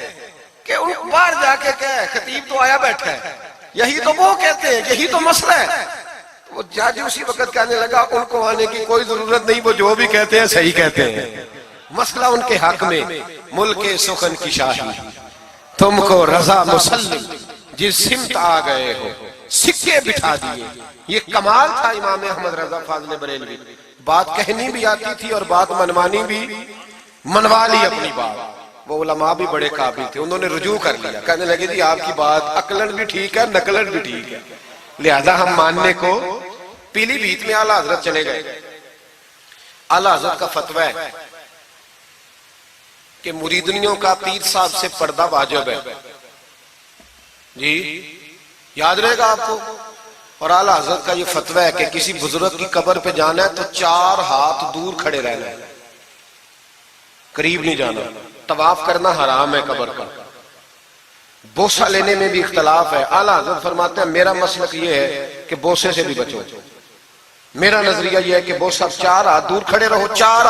کہ ان باہر جا کے خطیب تو آیا بیٹھا ہے، یہی تو وہ کہتے ہیں، یہی تو مسئلہ ہے. وہ جج اسی وقت کہنے لگا ان کو آنے کی کوئی ضرورت نہیں، وہ جو بھی کہتے ہیں صحیح کہتے ہیں. مسئلہ ان کے حق میں ملک سخن کی شاہی، تم کو رضا مسلم جس سمت آ گئے ہو سکے بٹھا دیے. یہ کمال تھا امام احمد رضا فاضل بریلوی. بات کہنی بھی آتی تھی اور بات منوانی بھی، منوا لی اپنی بات. وہ علماء بھی بڑے قابل تھے، انہوں نے رجوع کر لیا، کہنے لگے جی آپ کی بات عقلن بھی ٹھیک ہے، نقلن بھی ٹھیک ہے، لہذا ہم ماننے کو. پیلی بھیت میں اعلیٰ حضرت چلے گئے. اعلیٰ حضرت کا فتویٰ ہے کہ مریدنیوں کا پیر صاحب سے پردہ واجب ہے. جی یاد رہے گا آپ کو. اور اعلیٰ حضرت کا یہ فتویٰ ہے کہ کسی بزرگ کی قبر پہ جانا ہے تو 4 ہاتھ دور کھڑے رہنا ہے، قریب نہیں جانا. طواف کرنا حرام ہے قبر کا. بوسہ لینے میں بھی اختلاف ہے. اعلیٰ حضرت فرماتے ہیں میرا مسلک یہ ہے کہ بوسے سے بھی بچو. میرا نظریہ یہ ہے کہ بوسہ 4 ہاتھ دور کھڑے رہو. 4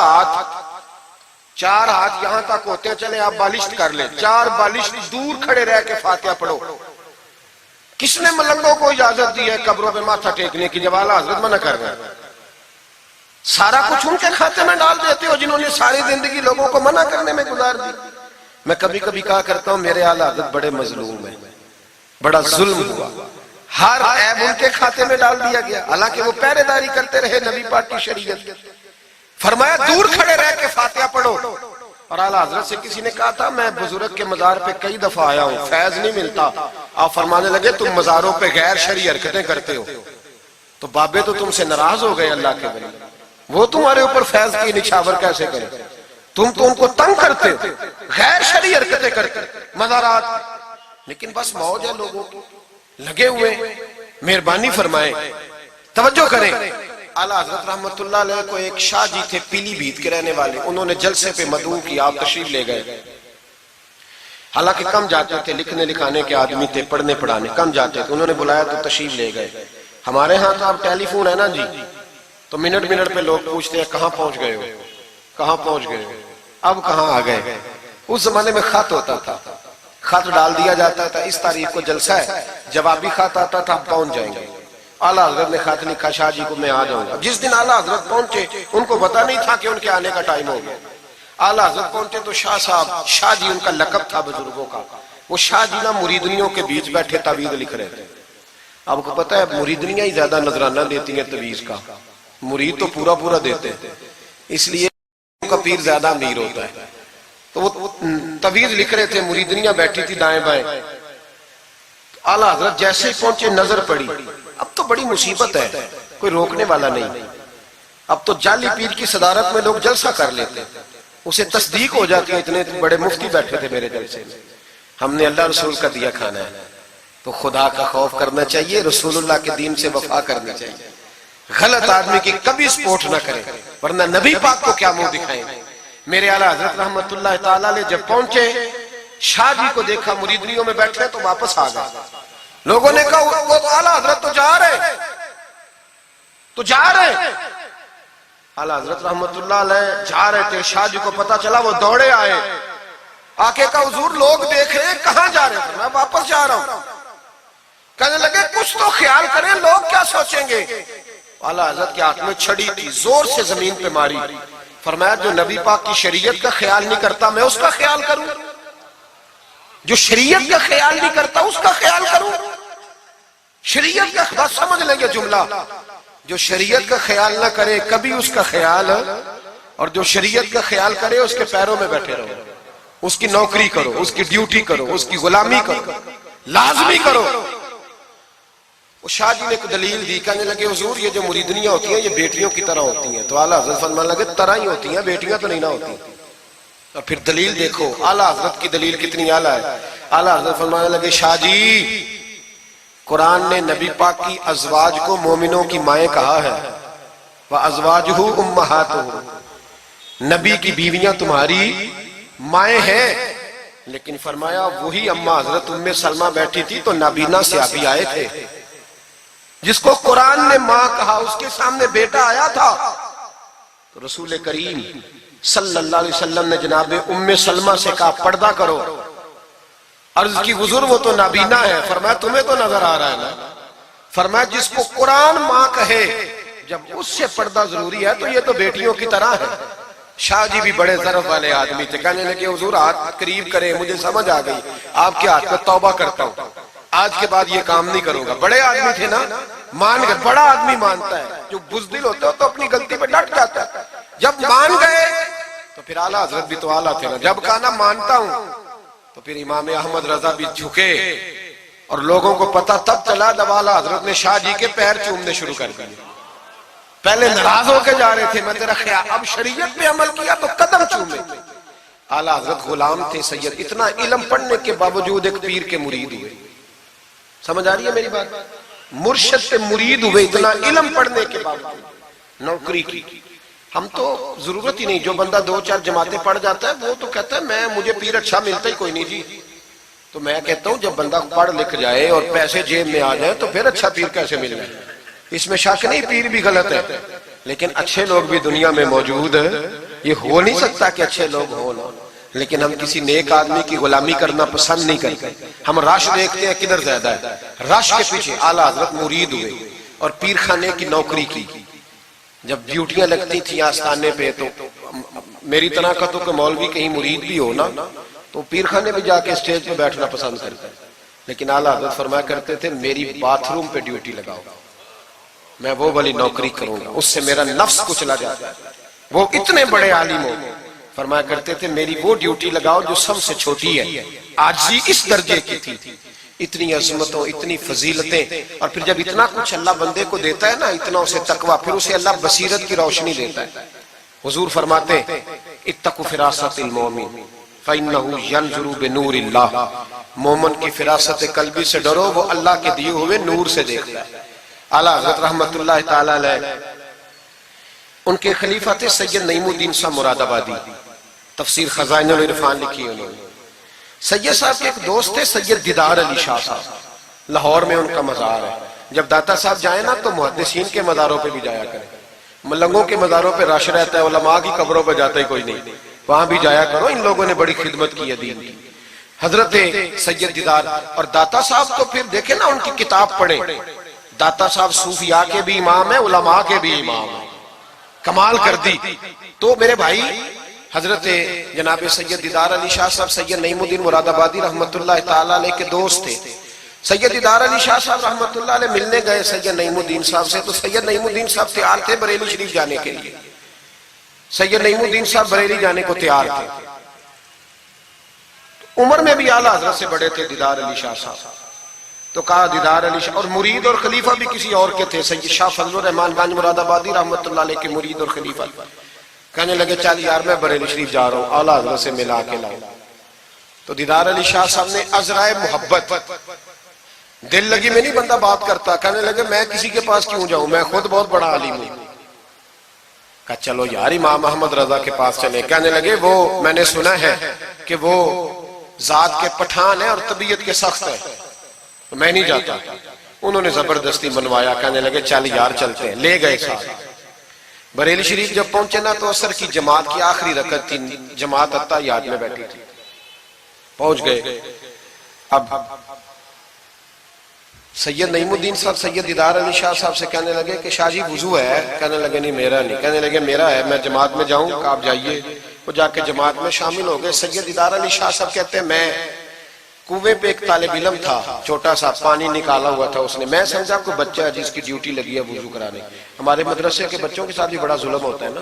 ہاتھ یہاں تک ہوتے ہیں, چلے آپ بالشت کر لیں, 4 بالشت دور کھڑے رہ کے فاتحہ پڑھو. کس نے ملنگوں کو اجازت دی ہے قبروں پہ ماتھا ٹیکنے کی جب اعلیٰ حضرت منع کر رہے ہیں؟ سارا کچھ ان کے کھاتے میں ڈال دیتے ہو جنہوں نے ساری زندگی لوگوں کو منع کرنے میں گزار دی. میں کبھی کبھی کہا کرتا ہوں میرے اعلیٰ حضرت بڑے مظلوم ہیں, بڑا ظلم ہوا, ہر عیب ان کے کھاتے میں ڈال دیا گیا, حالانکہ وہ پہرے داری کرتے رہے نبی پاک کی شریعت. فرمایا دور کھڑے رہ کے فاتحہ پڑھو. اور اعلیٰ حضرت سے کسی نے کہا تھا میں بزرگ کے مزار پہ کئی دفعہ آیا ہوں, فیض نہیں ملتا. آپ فرمانے لگے تم مزاروں پہ غیر شرعی حرکتیں کرتے ہو, تو بابے تو تم سے ناراض ہو گئے اللہ کے ولی, وہ تمہارے اوپر فیض کی نچھاور کیسے کرے؟ تم تو ان کو تنگ کرتے ہو, غیر شرعی حرکتیں کرتے مزارات. لیکن بس موج ہے لوگوں کی, لگے ہوئے. مہربانی فرمائیں, توجہ کریں. اعلیٰ حضرت رحمت اللہ علیہ کو ایک شاہ جی تھے پیلی بھیت کے رہنے والے, انہوں نے جلسے پہ مدعو کیا, آپ تشریف لے گئے. حالانکہ کم جاتے تھے, لکھنے لکھانے کے آدمی تھے, پڑھنے پڑھانے کم جاتے تھے. انہوں نے بلایا تو تشریف لے گئے. ہمارے ہاں تو اب ٹیلی فون ہے نا جی, تو منٹ پہ لوگ پوچھتے ہیں کہاں پہنچ گئے ہو, کہاں پہنچ گئے ہو, اب کہاں آ گئے. اس زمانے میں خط ہوتا تھا, خط ڈال دیا جاتا تھا اس تاریخ کو جلسہ ہے, جوابی خط آتا تھا آپ پہنچ جائیں گے. اعلیٰ حضرت نے خط لکھا شاہ جی کو میں آ جاؤں گا. جس دن اعلیٰ حضرت پہنچے ان کو پتا نہیں تھا کہ ان کے آنے کا ٹائم ہو گیا. اعلیٰ حضرت پہنچے تو شاہ صاحب, شاہ جی ان کا لقب تھا بزرگوں کا, وہ شاہ جی نا مریدنیوں کے بیچ بیٹھے تعویذ لکھ رہے تھے. آپ کو پتا ہے مریدنیاں ہی زیادہ نذرانہ دیتی ہیں تعویذ کا, مرید تو پورا دیتے ہیں, اس لیے ان کا پیر زیادہ امیر ہوتا ہے. تو وہ تعویذ لکھ رہے تھے, مریدنیاں بیٹھی تھی دائیں بائیں. اعلیٰ حضرت جیسے ہی پہنچے نظر پڑی, اب تو بڑی مصیبت ہے, کوئی روکنے والا نہیں. اب تو جعلی پیر کی صدارت میں لوگ جلسہ کر لیتے, اسے تصدیق ہو جاتی ہے. اتنے بڑے مفتی بیٹھے تھے میرے جلسے میں, ہم نے اللہ رسول کا دیا کھانا ہے, تو خدا کا خوف کرنا چاہیے, رسول اللہ کے دین سے وفا کرنی چاہیے. غلط آدمی کی کبھی سپورٹ نہ کریں, ورنہ نبی پاک کو کیا منہ دکھائیں. میرے اعلیٰ حضرت رحمت اللہ تعالیٰ علیہ جب پہنچے, شاہ جی کو دیکھا مریدنیوں میں بیٹھے تو واپس آ گئے. لوگوں نے کہا وہ تو اعلیٰ حضرت تو جا رہے. اعلیٰ حضرت رحمت اللہ علیہ جا رہے تھے, شاہ جی کو پتا چلا, وہ دوڑے آئے, آ کے کہا حضور لوگ دیکھ رہے ہیں, کہاں جا رہے تھے؟ میں واپس جا رہا ہوں. کہنے لگے کچھ تو خیال کریں, لوگ کیا سوچیں گے. اعلیٰ حضرت کے ہاتھ میں چھڑی تھی, زور سے زمین پہ ماری. فرمایا جو نبی پاک کی شریعت کا خیال نہیں کرتا میں اس کا خیال کروں, جو شریعت کا خیال نہیں کرتا اس کا خیال کروں. شریعت کا بات سمجھ لیں گے جملہ, جو شریعت کا خیال نہ کرے کبھی اس کا خیال, اور جو شریعت کا خیال کرے اس کے پیروں میں بیٹھے رہو, اس کی نوکری کرو, اس کی ڈیوٹی کرو, اس کی غلامی کرو, لازمی کرو. وہ شاہ جی نے ایک دلیل دی, کہنے لگے حضور یہ جو مریدنیاں ہوتی ہیں یہ بیٹیوں کی طرح ہوتی ہیں. تو اعلیٰ حضرت فرمانے لگے طرح ہی ہوتی ہیں, بیٹیاں تو نہیں نہ ہوتی. اور پھر دلیل دیکھو, اعلیٰ حضرت کی دلیل کتنی اعلیٰ ہے. اعلیٰ حضرت فرمانے لگے شاہ جی قرآن نے نبی پاک کی ازواج کو مومنوں کی مائیں کہا ہے, وَأَزْوَاجُهُ أُمَّهَاتُهُ, نبی کی بیویاں تمہاری مائیں ہیں. لیکن فرمایا وہی اماں حضرت ام سلمہ بیٹھی تھی تو نابینا صحابی آئے تھے, جس کو قرآن نے ماں کہا, اس کے سامنے بیٹا آیا تھا. تو رسول کریم صلی اللہ علیہ وسلم نے جناب ام سلمہ سے کہا پردہ کرو. عرض کی حضور وہ تو نابینا ہے. فرمایا تمہیں تو نظر آ رہا ہے نا. فرمایا جس کو قرآن ماں کہے جب اس سے پردہ ضروری ہے تو یہ تو بیٹیوں کی طرح ہے. شاہ جی بھی بڑے ضرف والے آدمی تھے, کہنے لگے حضور ہاتھ قریب کرے, مجھے سمجھ آ گئی, آپ کے ہاتھ پہ توبہ کرتا ہوں, آج کے بعد یہ کام نہیں کروں گا. بڑے آدمی تھے نا, مان گئے. بڑا آدمی مانتا ہے, جو بزدل ہوتا ہے تو اپنی غلطی پہ ڈٹ جاتا ہے. جب مان گئے تو پھر اعلیٰ حضرت بھی تو اعلیٰ تھے نا, جب کہا نا مانتا ہوں تو پھر امام احمد رضا بھی جھکے. اور لوگوں کو پتا تب چلا جب اعلیٰ حضرت نے شاہ جی کے پیر چومنے شروع کر دیے. پہلے ناراض ہو کے جا رہے تھے, میں تیرا خیال, اب شریعت پہ عمل کیا تو قدم چومے. اعلیٰ حضرت غلام تھے سید, اتنا علم پڑھنے کے باوجود ایک پیر کے مرید ہوئے. سمجھ آ رہی ہے میری بات؟ مرشد سے مرید ہوئے اتنا علم پڑھنے کے باوجود. نوکری کی ہم تو ضرورت ہی نہیں, جو بندہ 2-4 جماعتیں پڑھ جاتا ہے وہ تو کہتا ہے مجھے پیر اچھا ملتا ہی کوئی نہیں جی. تو میں کہتا ہوں جب بندہ پڑھ لکھ جائے اور پیسے جیب میں آ جائے تو پھر اچھا پیر کیسے مل جائے؟ اس میں شک نہیں، پیر بھی غلط ہے، لیکن اچھے لوگ بھی دنیا میں موجود ہیں۔ یہ ہو نہیں سکتا کہ اچھے لوگ ہوں نہ، لیکن ہم کسی نیک آدمی کی غلامی کرنا پسند نہیں کرتے۔ ہم رش دیکھتے ہیں کدھر زیادہ ہے، رش کے پیچھے اعلیٰ حضرت مرید ہوئے اور پیر خانے کی نوکری کی۔ جب ڈیوٹیاں لگتی تھیں آستانے پہ تو میری طرح کا تو کہ مولوی کہیں مرید بھی ہو نا تو پیر خانے پہ جا کے اسٹیج پہ بیٹھنا پسند کرتا ہے، لیکن اعلیٰ حضرت فرمایا کرتے تھے میری باتھ روم پہ ڈیوٹی لگاؤ، میں وہ والی نوکری کروں گا، اس سے میرا نفس کچلا جاتا ہے۔ وہ اتنے بڑے عالم ہو، فرمایا کرتے تھے میری وہ ڈیوٹی لگاؤ جو سب سے چھوٹی ہے، عاجزی اس درجے کی تھی، اتنی عظمتوں، اتنی فضیلتیں، اور پھر جب اتنا کچھ اللہ بندے کو دیتا ہے نا، اتنا اسے تقویٰ، پھر اسے اللہ بصیرت کی روشنی دیتا ہے۔ حضور فرماتے ہیں اتقوا فراست المومن فإنہ ینظر بنور اللہ، مومن کی فراست قلبی سے ڈرو، وہ اللہ کے دیے ہوئے نور سے دیکھتا ہے۔ اعلیٰ حضرت رحمت اللہ تعالی علیہ، ان کے خلیفہ تھے سید نعیم الدین صاحب مراد آبادی، تفسیر خزائن العرفان لکھی انہوں نے۔ سید صاحب کے ایک دوست تھے سید دیدار علی شاہ صاحب، لاہور میں ان کا مزار ہے۔ جب داتا صاحب جائیں نا تو محدثین کے مزاروں پہ بھی جایا کریں، ملنگوں کے مزاروں پہ رش رہتا ہے، علماء کی قبروں پہ جاتا ہی کوئی نہیں، وہاں بھی جایا کرو، ان لوگوں نے بڑی خدمت کی ہے دین کی۔ حضرت سید دیدار اور داتا صاحب تو پھر دیکھیں نا ان کی کتاب پڑھیں، داتا صاحب صوفیاء کے بھی امام ہیں، علماء کے بھی امام ہیں، کمال کر دی۔ تو میرے بھائی حضرت جناب سید دیدار علی شاہ صاحب سید نعیم الدین مراد آبادی رحمت اللہ تعالیٰ علیہ کے دوست تھے۔ سید دیدار علی شاہ صاحب رحمت اللہ علیہ ملنے گئے سید نعیم الدین صاحب سے، تو سید نعیم الدین صاحب تیار تھے بریلی شریف جانے کے لیے، سید نعیم الدین صاحب بریلی جانے کو تیار تھے۔ عمر میں بھی اعلیٰ حضرت سے بڑے تھے دیدار علی شاہ صاحب، تو کہا دیدار علی شاہ، اور مرید اور خلیفہ بھی کسی اور کے تھے، سید شاہ فضل الرحمان بانجھ مراد آبادی رحمت اللہ علیہ کے مرید اور خلیفہ۔ کہنے لگے چل یار میں بریلی شریف جا رہا ہوں، اعلیٰ حضرت سے ملا کے لاؤں۔ تو دیدار علی شاہ صاحب نے عذرائے محبت، دل لگی میں نہیں بندہ بات کرتا، کہنے لگے میں کسی کے پاس کیوں جاؤں، میں خود بہت بڑا عالم ہوں۔ کہا چلو یار امام احمد رضا کے پاس چلے۔ کہنے لگے وہ میں نے سنا ہے کہ وہ ذات کے پٹھان ہے اور طبیعت کے سخت ہے، میں نہیں جاتا۔ انہوں نے زبردستی منوایا، کہنے لگے چل یار چلتے ہیں، لے گئے ساتھ۔ بریلی شریف جب پہنچے نا تو عصر کی جماعت کی آخری رکعت تھی، جماعت اتحیات میں بیٹھی تھی، پہنچ گئے۔ اب سید نعیم الدین صاحب سید دیدار علی شاہ صاحب سے کہنے لگے کہ شاہ جی وضو ہے؟ کہنے لگے نہیں میرا نہیں۔ کہنے لگے میرا ہے، میں جماعت میں جاؤں؟ کہ آپ جائیے۔ وہ جا کے جماعت میں شامل ہو گئے۔ سید دیدار علی شاہ صاحب کہتے ہیں میں کنویں پہ ایک طالب علم تھا، چھوٹا سا پانی نکالا ہوا تھا اس نے، میں سمجھا کوئی بچہ ہے جس کی ڈیوٹی لگی ہے وضو کرانے۔ ہمارے مدرسے کے بچوں کے ساتھ بھی بڑا ظلم ہوتا ہے نا،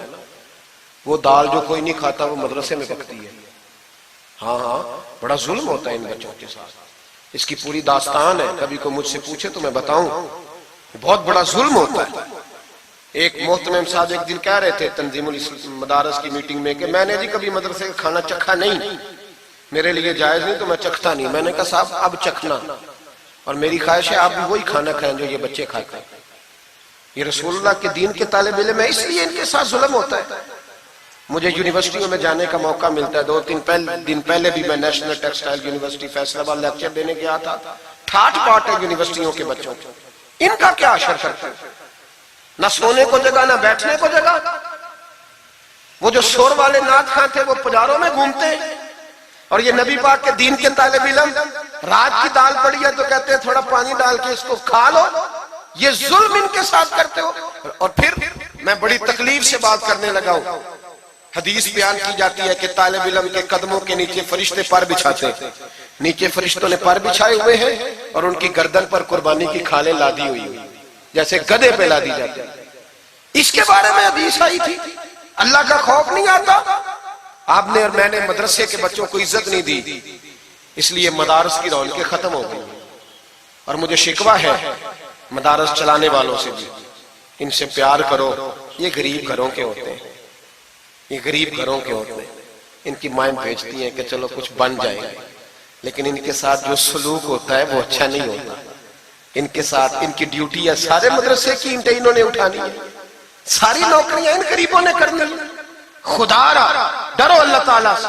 وہ دال جو کوئی نہیں کھاتا وہ مدرسے میں پکتی ہے۔ ہاں ہاں بڑا ظلم ہوتا ہے ان بچوں کے ساتھ، اس کی پوری داستان ہے، کبھی کوئی مجھ سے پوچھے تو میں بتاؤں، بہت بڑا ظلم ہوتا ہے۔ ایک محترم صاحب ایک دن کہہ رہے تھے تنظیم المدارس کی میٹنگ میں کہ میں نے جی کبھی مدرسے کا کھانا چکھا نہیں، میرے لیے جائز نہیں تو میں چکھتا نہیں۔ میں نے کہا صاحب اب چکھنا، اور میری خواہش ہے آپ بھی وہی کھانا کھائیں جو یہ بچے کھاتے ہیں۔ یہ رسول اللہ کے دین کے طالب علم ہے، اس لیے ان کے ساتھ ظلم ہوتا ہے۔ مجھے یونیورسٹیوں میں جانے کا موقع ملتا ہے، 2-3 دن پہلے بھی میں نیشنل ٹیکسٹائل یونیورسٹی فیصل آباد لیکچر دینے گیا تھا۔ ٹھاٹ پاٹ ہے یونیورسٹیوں کے بچوں کو، ان کا کیا اثر کرتا ہے؟ نہ سونے کو جگہ نہ بیٹھنے کو جگہ۔ وہ جو شور والے نعت خواں تھے وہ پجاروں میں گھومتے ہیں، اور یہ نبی پاک کے دین کے طالب علم رات کی دال پڑی ہے تو کہتے ہیں تھوڑا پانی ڈال کے اس کو کھا لو۔ یہ ظلم ان کے ساتھ کرتے ہو۔ اور پھر میں بڑی تکلیف سے بات کرنے لگا ہوں، حدیث بیان کی جاتی ہے کہ طالب علم کے قدموں کے نیچے فرشتے پر بچھاتے ہیں، نیچے فرشتوں نے پر بچھائے ہوئے ہیں اور ان کی گردن پر قربانی کی کھالیں لادی ہوئی ہیں، جیسے گدھے پہ لادی جاتی ہے۔ اس کے بارے میں حدیث آئی تھی، اللہ کا خوف نہیں آتا؟ آپ نے اور میں نے مدرسے کے بچوں کو عزت نہیں دی، اس لیے مدارس کی رونقیں ختم ہو گئی۔ اور مجھے شکوہ ہے مدارس چلانے والوں سے بھی، ان سے پیار کرو، یہ غریب گھروں کے ہوتے ہیں، یہ غریب گھروں کے ہوتے ہیں، ان کی مائیں بھیجتی ہیں کہ چلو کچھ بن جائے، لیکن ان کے ساتھ جو سلوک ہوتا ہے وہ اچھا نہیں ہوتا۔ ان کے ساتھ ان کی ڈیوٹی ہے، سارے مدرسے کی اینٹیں انہوں نے اٹھانی ہے، ساری نوکریاں ان غریبوں نے کرنی۔ خدا را ڈرو اللہ تعالیٰ سے،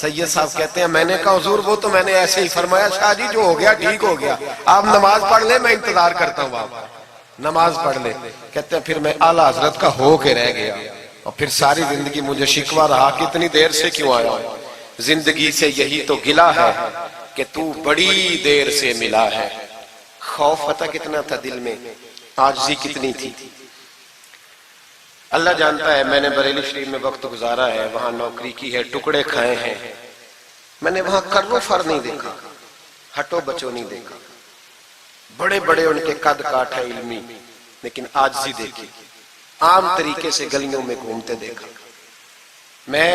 سید صاحب کہتے ہیں میں نے کہا حضور وہ تو میں نے ایسے ہی فرمایا، شاہ جی جو ہو گیا ٹھیک ہو گیا، آپ نماز پڑھ لیں میں انتظار کرتا ہوں، آپ نماز پڑھ لیں۔ کہتے ہیں پھر میں اعلیٰ حضرت کا ہو کے رہ گیا، اور پھر ساری زندگی مجھے شکوہ رہا کہ اتنی دیر سے کیوں آیا ہوں، زندگی سے یہی تو گلا ہے کہ تو بڑی دیر سے ملا ہے۔ خوف پتہ کتنا تھا دل میں، عاجزی کتنی تھی۔ اللہ جانتا ہے میں نے بریلی شریف میں وقت گزارا ہے، وہاں نوکری کی ہے، ٹکڑے کھائے ہیں، میں نے وہاں کرو فر نہیں دیکھا، ہٹو بچو نہیں دیکھا، بڑے بڑے ان کے قد کاٹ ہے علمی، لیکن عاجزی دیکھی، عام طریقے سے گلیوں میں گھومتے دیکھا۔ میں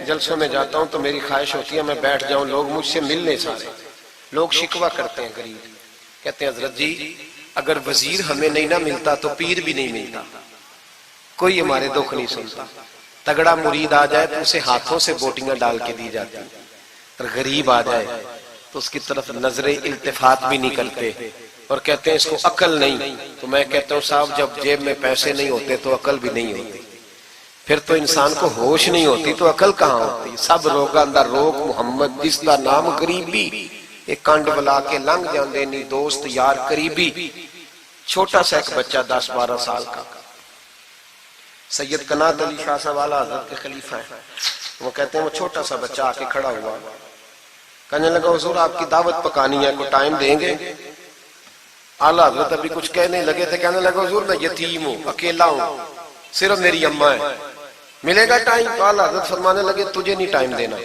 جلسوں میں جاتا ہوں تو میری خواہش ہوتی ہے میں بیٹھ جاؤں، لوگ مجھ سے ملنے سارے، لوگ شکوہ کرتے ہیں غریب، کہتے ہیں حضرت جی اگر وزیر ہمیں نہیں نہ ملتا تو پیر بھی نہیں ملتا، کوئی ہمارے دکھ نہیں سنتا، تگڑا مرید آ جائے تو اسے ہاتھوں سے بوٹیاں ڈال کے دی جاتی، اور غریب آ جائے تو اس کی طرف نظر التفات بھی نہیں کرتے، اور کہتے ہیں اس کو عقل نہیں۔ تو میں کہتا ہوں صاحب جب جیب میں پیسے نہیں ہوتے تو عقل بھی نہیں ہوتی، پھر تو انسان کو ہوش نہیں ہوتی تو عقل کہاں ہوتی؟ سب روگاں دا روگ محمد جس دا نام غریبی، ایک کانڈ بلا کے لنگ جاندے نہیں دوست یار قریبی۔ چھوٹا سا ایک بچہ 10-12 سال کا، سید قنات علی شاہ صاحب اعلیٰ حضرت کے خلیفہ ہیں، وہ کہتے ہیں وہ چھوٹا سا بچہ آ کے کھڑا ہوا، کہنے لگا حضور آپ کی دعوت پکانی ہے، کو ٹائم دیں گے؟ اعلیٰ حضرت ابھی کچھ کہنے لگے تھے، کہنے لگا حضور میں یتیم ہوں، اکیلا ہوں، صرف میری اماں ہے، ملے گا ٹائم؟ تو اعلیٰ حضرت فرمانے لگے تجھے نہیں ٹائم دینا،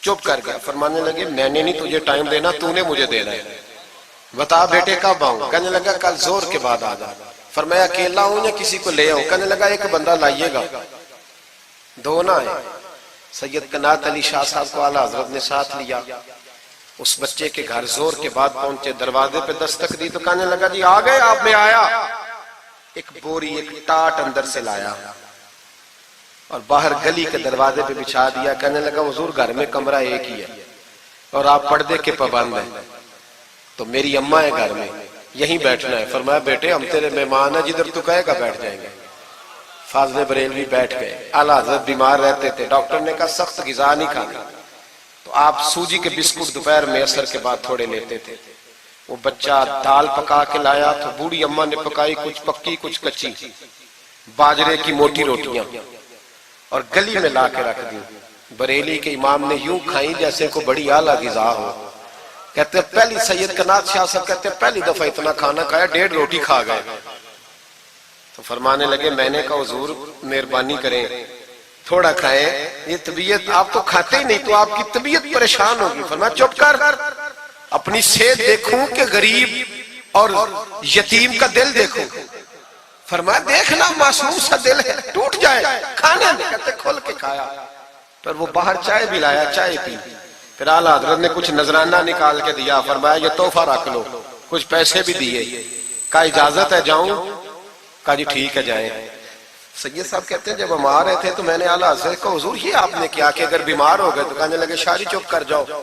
چپ کر گیا، فرمانے لگے میں نے نہیں تجھے ٹائم دینا، تو نے مجھے دینا ہے، بتا بیٹے کب آؤں؟ کہنے لگا کل زور کے بعد آ جا۔ فرمایا اکیلا ہوں یا کسی کو لے آؤں؟ کہنے لگا ایک بندہ لائیے گا، دو نہ آئے۔ سید قنات علی شاہ صاحب کو اعلیٰ حضرت نے ساتھ لیا، اس بچے کے گھر زور کے بعد پہنچے، دروازے پہ دستک دی تو کہنے لگا جی آ گئے آپ؟ میں آیا۔ ایک بوری ایک ٹاٹ اندر سے لایا اور باہر گلی کے دروازے پہ بچھا دیا، کہنے لگا حضور گھر میں کمرہ ایک ہی ہے اور آپ پردے کے پابند ہیں، تو میری اماں ہے گھر میں، یہیں بیٹھنا ہے۔ فرمایا بیٹے ہم تیرے مہمان ہیں، جدھر تو کہے گا بیٹھ جائیں گے۔ فاضل بریلوی بیٹھ گئے۔ اعلیٰ حضرت بیمار رہتے تھے، ڈاکٹر نے کہا سخت غذا نہیں کھانا، تو آپ سوجی کے بسکٹ دوپہر میں عصر کے بعد تھوڑے لیتے تھے۔ وہ بچہ دال پکا کے لایا تو بوڑھی اماں نے پکائی، کچھ پکی کچھ کچی، باجرے کی موٹی روٹیاں، اور گلی میں لا کے رکھ دی۔ بریلی کے امام نے یوں کھائیں جیسے کو بڑی اعلیٰ غذا ہو۔ کہتے ہیں پہلی سید قنات شاہ صاحب کہتے ہیں پہلی دفعہ اتنا کھانا کھایا، 1.5 روٹی کھا گئے۔ تو فرمانے لگے میں نے کہا حضور مہربانی کریں تھوڑا کھائیں، یہ طبیعت آپ تو کھاتے ہی نہیں تو آپ کی طبیعت پریشان ہوگی۔ فرمایا چپ کر، اپنی صحت دیکھوں کہ غریب اور یتیم کا دل دیکھوں؟ فرمایا دیکھنا معصوم سا دل ہے، ٹوٹ جائے کھانے میں۔ کہتے کھول کے کھایا، پھر وہ باہر چائے بھی لایا، چائے پی، پھر اعلیٰ حضرت نے کچھ نذرانہ نکال کے دیا، فرمایا یہ تحفہ رکھ لو، کچھ پیسے بھی دیے، کہا اجازت ہے جاؤں؟ کہا جی ٹھیک ہے جائیں۔ سید صاحب کہتے ہیں جب ہم آ رہے تھے تو میں نے اعلیٰ حضرت کو حضور یہ آپ نے کیا کہ اگر بیمار ہو گئے؟ تو کہنے لگے شاہ جی چپ کر جاؤ،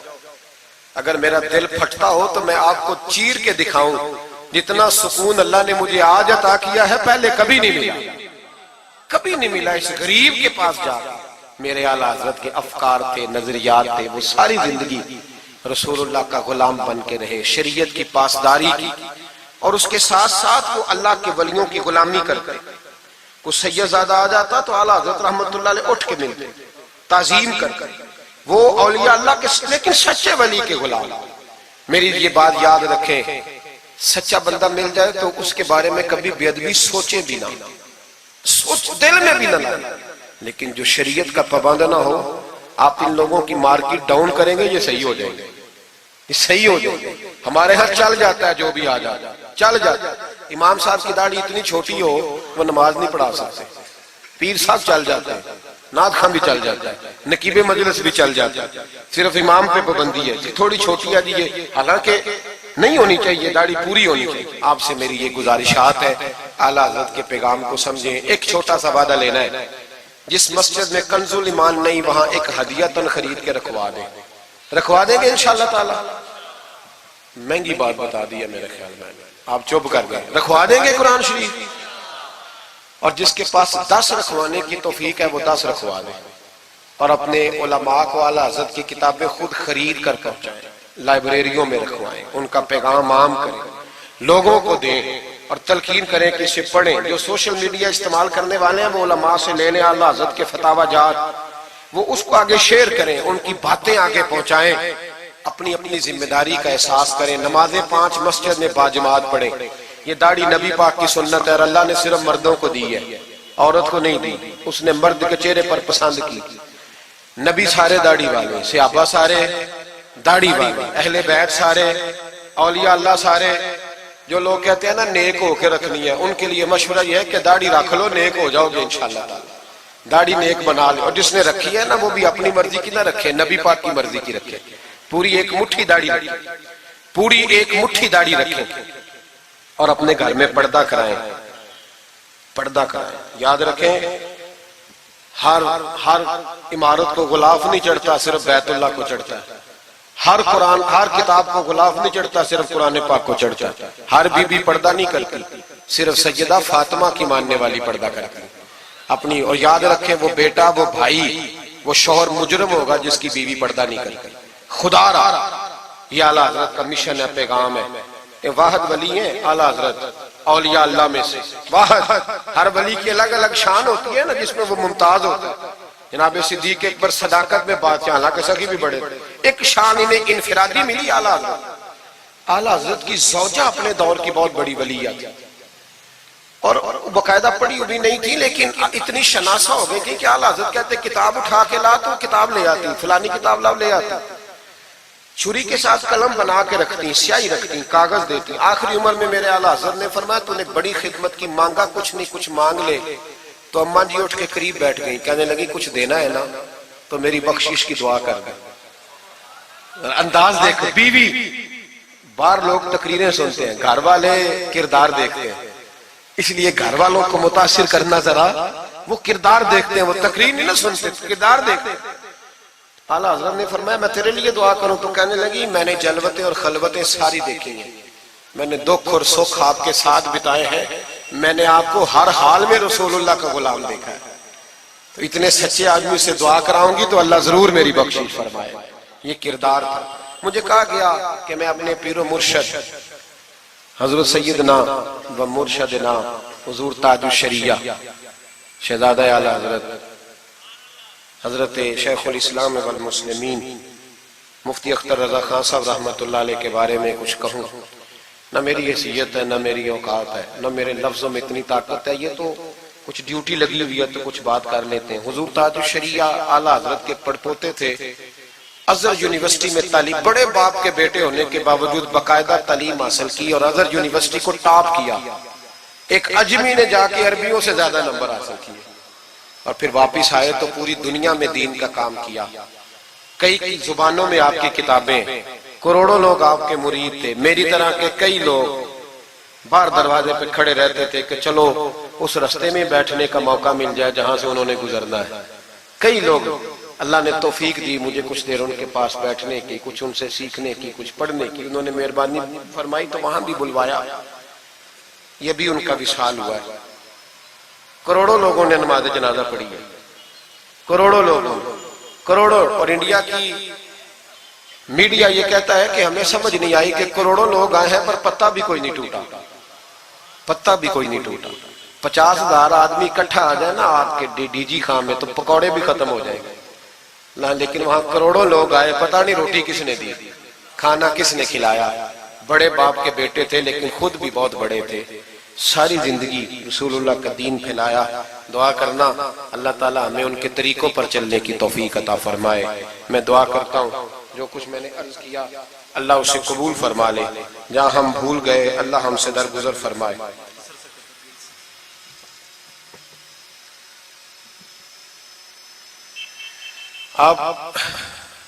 اگر میرا دل پھٹتا ہو تو میں آپ کو چیر کے دکھاؤں، جتنا سکون اللہ نے مجھے آج عطا کیا ہے پہلے کبھی نہیں ملا، کبھی نہیں ملا۔ اس غریب کے پاس جا، میرے اعلیٰ حضرت کے افکار تھے، نظریات تھے، وہ ساری زندگی رسول اللہ کا غلام بن کے رہے، شریعت کی پاسداری کی، اور اس کے ساتھ ساتھ وہ اللہ کے ولیوں کی غلامی کرتے۔ کوئی سید زادہ آ جاتا تو اعلیٰ حضرت رحمت اللہ علیہ اٹھ کے ملتے، تعظیم کرتے، وہ اولیاء اللہ کے لیکن سچے ولی کے غلام۔ میری یہ بات یاد رکھیں، سچا بندہ مل جائے تو اس کے بارے میں کبھی بے ادبی سوچے بھی نہ، سوچ دل میں بھی نہ لائے، لیکن جو شریعت کا پابند نہ ہو، آپ ان لوگوں کی مارکیٹ ڈاؤن کریں گے یہ صحیح ہو جائیں گے، یہ صحیح ہو جائیں گے۔ ہمارے ہاں چل جاتا ہے جو بھی آ جاتا ہے، چل جاتا ہے۔ امام صاحب کی داڑھی اتنی چھوٹی ہو وہ نماز نہیں پڑھا سکتے، پیر صاحب چل جاتے ہیں، نعت خواں بھی چل جاتا ہے، نقیب مجلس بھی چل جاتا ہے، صرف امام پہ پابندی ہے تھوڑی چھوٹی ہے جی یہ، حالانکہ نہیں ہونی چاہیے، داڑھی پوری ہونی چاہیے۔ آپ سے میری یہ گزارشات ہے، اعلیٰ حضرت کے پیغام کو سمجھیں۔ ایک چھوٹا سا وعدہ لینا ہے، جس مسجد میں کنز الایمان نہیں وہاں ایک ہدیتاً خرید کے رکھوا دیں گے انشاءاللہ تعالی۔ مہنگی بات بتا دی ہے میرے خیال میں، آپ چپ کر گئے، رکھوا دیں گے قرآن شریف، اور جس کے پاس 10 رکھوانے کی توفیق ہے وہ 10 رکھوا دیں، اور اپنے علماء کو اعلیٰ حضرت کی کتابیں خود خرید کر پہنچائیں، لائبریریوں میں رکھوائیں، ان کا پیغام عام کریں، لوگوں کو دیں اور تلقین کریں کہ اسے پڑھیں۔ جو سوشل میڈیا استعمال کرنے والے ہیں وہ علماء سے لے لیں اعلیٰ حضرت کے فتاوی جات، وہ اس کو آگے شیئر کریں، ان کی باتیں آگے پہنچائیں، اپنی اپنی ذمہ داری کا احساس کریں، نمازیں 5 مسجد میں باجماعت پڑھیں۔ یہ داڑھی نبی پاک کی سنت ہے اور اللہ نے صرف مردوں کو دی ہے، عورت کو نہیں دی۔ اس نے مرد کے چہرے پر پسند کی۔ نبی سارے داڑھی والے، صحابہ سارے داڑھی والے، اہل بیت سارے، اولیاء اللہ سارے۔ جو لوگ کہتے ہیں نا نیک ہو کے رکھنی ہے، ان کے لیے مشورہ یہ ہے کہ داڑھی رکھ لو، نیک ہو جاؤ گے انشاءاللہ تعالی۔ داڑھی نیک بنا لے، اور جس نے رکھی ہے نا وہ بھی اپنی مرضی کی نہ رکھے، نبی پاک کی مرضی کی رکھے۔ پوری ایک مٹھی داڑھی رکھے، پوری ایک مٹھی داڑھی رکھے، اور اپنے گھر میں پردہ کرائیں، پردہ کرائیں۔ یاد رکھیں ہر عمارت کو غلاف نہیں چڑھتا، صرف بیت اللہ کو چڑھتا ہے۔ ہر قرآن، ہر کتاب کو غلاف نہیں چڑھتا، صرف قرآن پاک کو چڑھتا ہے۔ ہر بی بی پردہ نہیں کرتی، صرف سیدہ فاطمہ کی ماننے والی پردہ کرتی اپنی۔ اور یاد رکھیں وہ بیٹا، وہ بھائی، وہ شوہر مجرم ہوگا جس کی بیوی پردہ نہیں کرتی۔ خدا را یہ اعلیٰ حضرت کا مشن ہے، پیغام ہے۔ یہ واحد ولی ہیں اعلیٰ حضرت اولیاء اللہ میں سے، واحد۔ ہر ولی کی الگ الگ شان ہوتی ہے نا، جس میں وہ ممتاز ہوتا ہے۔ جناب صدیق اکبر صداقت میں بات، حالانکہ سخی بھی بڑے، ایک شان انہیں انفرادی ملی اعلیٰ حضرت۔ اعلیٰ حضرت کی زوجہ اپنے دور کی بہت بڑی ولیہ تھی، اور باقاعدہ پڑھی ہوئی نہیں تھی، لیکن اتنی شناسہ ہو گئی تھی کہ اعلیٰ حضرت کہتے کتاب اٹھا کے لا تو کتاب لے آتی، فلانی کتاب لاؤ لے آتی، چھری کے ساتھ قلم بنا کے رکھتی، سیاہی رکھتی، کاغذ دیتی۔ آخری عمر میں میرے اعلیٰ حضرت نے فرمایا تو نے بڑی خدمت کی، مانگا کچھ نہیں، کچھ مانگ لے۔ تو اماں جی اٹھ کے قریب بیٹھ گئی، کہنے لگی کچھ دینا ہے نا تو میری بخشش کی دعا کر دیں۔ انداز دیکھو، بیوی، باہر لوگ تقریریں سنتے ہیں، گھر والے کردار دیکھتے ہیں، اس لیے گھر والوں کو متاثر کرنا، ذرا وہ کردار دیکھتے ہیں، وہ تقریر نہیں نہ سنتے، کردار دیکھتے ہیں۔ اعلیٰ حضرت نے فرمایا میں تیرے لیے دعا کروں؟ تو کہنے لگی میں نے جلوتیں اور خلوتیں ساری دیکھی ہیں، میں نے دکھ اور سکھ آپ کے ساتھ بتائے ہیں، میں نے آپ کو ہر حال میں رسول اللہ کا غلام دیکھا ہے، تو اتنے سچے آدمی سے دعا کراؤں گی تو اللہ ضرور میری بخشش فرمائے۔ یہ کردار تھا۔ مجھے کہا گیا کہ میں اپنے پیر و مرشد حضرت سیدنا و مرشدنا حضور تاج الشریعہ شہزادہ اعلیٰ حضرت شیخ الاسلام والمسلمین مفتی اختر رضا خان صاحب رحمۃ اللہ علیہ کے بارے میں کچھ کہوں۔ نہ میری حیثیت ہے، نہ میری اوقات ہے، نہ میرے لفظوں میں اتنی طاقت ہے، یہ تو کچھ ڈیوٹی لگی ہوئی ہے تو کچھ بات کر لیتے ہیں۔ حضور تاج الشریعہ اعلیٰ حضرت کے پڑپوتے تھے، ازہر یونیورسٹی میں تعلیم، بڑے باپ کے بیٹے ہونے کے باوجود باقاعدہ تعلیم حاصل کی اور ازہر یونیورسٹی کو ٹاپ کیا۔ ایک اجمی نے جا کے عربیوں سے زیادہ نمبر حاصل کیے، اور پھر واپس آئے تو پوری دنیا میں دین کا کام کیا۔ کئی زبانوں میں آپ کی کتابیں، کروڑوں لوگ آپ کے مرید تھے۔ میری طرح کے کئی لوگ باہر دروازے پہ کھڑے رہتے تھے کہ چلو اس رستے میں بیٹھنے کا موقع مل جائے جہاں سے انہوں نے گزرنا ہے۔ کئی لوگ اللہ نے توفیق دی مجھے کچھ دیر ان کے پاس بیٹھنے کی، کچھ ان سے سیکھنے کی، کچھ پڑھنے کی، انہوں نے مہربانی فرمائی تو وہاں بھی بلوایا۔ یہ بھی ان کا وصال ہوا ہے۔ کروڑوں لوگوں نے نماز جنازہ پڑھی ہے، کروڑوں لوگوں، کروڑوں۔ اور انڈیا کی میڈیا یہ کہتا ہے کہ ہمیں سمجھ نہیں آئی کہ کروڑوں لوگ آئے ہیں پر پتہ بھی کوئی نہیں ٹوٹا، پتہ بھی کوئی نہیں ٹوٹا۔ 50,000 آدمی اکٹھا آ جائے نا آپ کے ڈی جی خان میں تو پکوڑے بھی ختم ہو جائیں گے، لیکن وہاں کروڑوں لوگ آئے، پتہ نہیں روٹی کس نے دی، کھانا کس نے کھلایا۔ بڑے باپ کے بیٹے تھے لیکن خود بھی بہت بڑے تھے، ساری زندگی رسول اللہ کا دین پھیلایا۔ دعا کرنا اللہ تعالیٰ ہمیں ان کے طریقوں پر چلنے کی توفیق عطا فرمائے۔ میں دعا کرتا ہوں جو کچھ میں نے عرض کیا اللہ اسے قبول فرما لے، جہاں ہم بھول گئے اللہ ہم سے درگزر فرمائے۔ آپ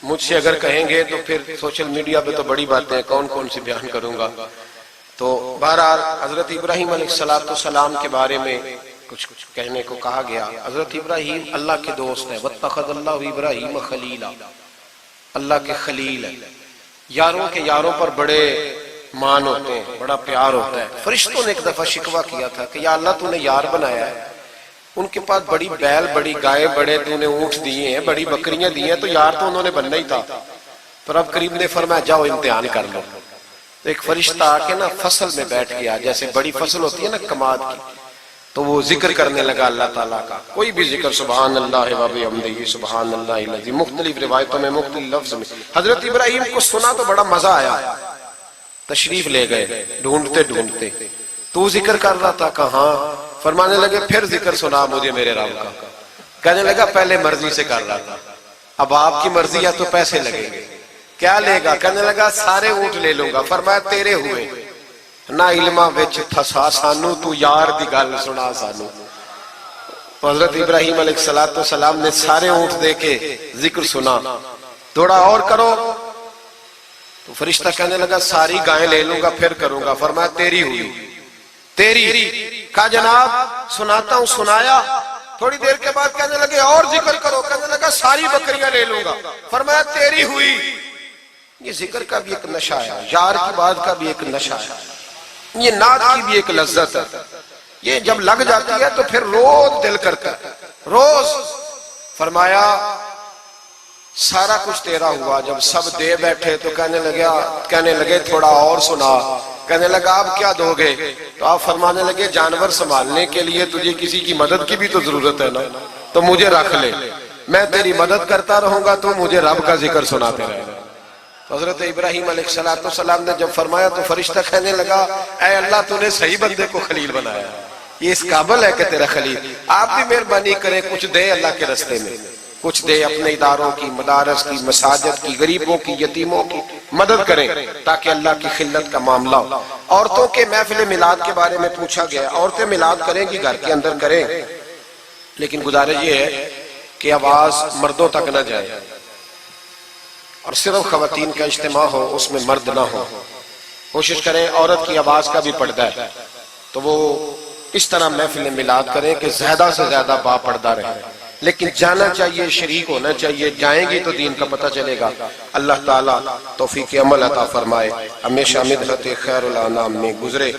مجھ سے اگر کہیں گے تو پھر سوشل میڈیا پہ تو بڑی باتیں کون کون سی بیان کروں گا، تو بہرحال حضرت ابراہیم علیہ السلام کے بارے میں کچھ کہنے کو کہا گیا۔ حضرت ابراہیم اللہ کے دوست ہیں، واتخذ اللہ ابراہیم خلیلا، اللہ کے خلیل ہے۔ یاروں کے یاروں پر بڑے مان ہوتے ہیں، بڑا پیار ہوتا ہے۔ فرشتوں نے ایک دفعہ شکوہ کیا تھا کہ یا اللہ تو نے یار بنایا ہے ان کے پاس بڑی بیل، بڑی گائے، بڑے تو انہیں اونٹ دیے ہیں، بڑی بکریاں دی ہیں، تو یار تو انہوں نے بننا ہی تھا. پر اب کریم نے فرمایا جاؤ امتحان کر لو. تو ایک فرشتہ آ کے نا فصل میں بیٹھ گیا، جیسے بڑی فصل ہوتی ہے نا کماد کی، تو وہ ذکر کرنے لگا اللہ تعالیٰ کا. کوئی بھی ذکر، سبحان اللہ و بحمدہ، سبحان اللہ العظیم، مختلف روایتوں میں مختلف لفظ میں. حضرت ابراہیم کو سنا تو بڑا مزہ آیا، تشریف لے گئے ڈھونڈتے ڈھونڈتے. تو ذکر کر رہا تھا، کہاں؟ فرمانے لگے پھر ذکر سنا مجھے میرے رب کا. کہنے لگا پہلے مرضی سے کر رہا تھا، اب آپ کی مرضی ہے تو پیسے لگیں گے. کیا لے گا؟ کہنے لگا سارے اونٹ لے لوں گا. فرمایا تیرے ہوئے نہ علمہ وچ تھسا سانو، تو یار دی گل سنا سانو. حضرت ابراہیم علیہ السلام نے سارے اونٹ دے کے ذکر سنا. تھوڑا اور کرو. تو فرشتہ کہنے لگا ساری گائیں لے لوں گا پھر کروں گا. فرمایا تیری ہوئی، تیری. کہا جناب سناتا ہوں. سنایا. تھوڑی دیر کے بعد کہنے لگے اور ذکر کرو. کہنے لگا ساری بکریاں لے لوں گا. فرمایا تیری ہوئی. یہ ذکر کا بھی ایک نشہ ہے، یار کی بات کا بھی ایک نشہ ہے، یہ نعت کی بھی ایک لذت ہے. یہ جب لگ جاتی ہے تو پھر روز دل کرتا ہے، روز. فرمایا سارا کچھ تیرا ہوا. جب سب دے بیٹھے تو کہنے لگے تھوڑا اور سنا. کہنے لگا آپ کیا دو گے؟ تو آپ فرمانے لگے جانور سنبھالنے کے لیے تجھے کسی کی مدد کی بھی تو ضرورت ہے نا، تو مجھے رکھ لے، میں تیری مدد کرتا رہوں گا، تو مجھے رب کا ذکر سناتے رہے. حضرت ابراہیم علیہ السلام نے جب فرمایا تو فرشتہ کہنے لگا اے اللہ تو نے صحیح بندے کو خلیل بنایا، یہ اس قابل ہے کہ تیرا خلیل. آپ بھی مہربانی کریں کچھ دے اللہ کے رستے میں، کچھ دے اپنے اداروں کی، مدارس کی، مساجد کی، غریبوں کی، یتیموں کی مدد کریں تاکہ اللہ کی خلت کا معاملہ ہو. عورتوں کے محفل میلاد کے بارے میں پوچھا گیا. عورتیں میلاد کریں گی گھر کے اندر کریں، لیکن گزارش یہ ہے کہ آواز مردوں تک نہ جائے، اور صرف خواتین کا اجتماع ہو، اس میں مرد نہ ہو. کوشش کریں عورت کی آواز کا بھی پردہ ہے تو وہ اس طرح محفل میلاد کریں کہ زیادہ سے زیادہ با پردہ رہے. لیکن جانا چاہیے، شریک ہونا چاہیے. جائیں گی تو دین کا پتہ چلے گا. اللہ تعالیٰ توفیق عمل عطا فرمائے. ہمیشہ مدحت خیر الانام میں گزرے.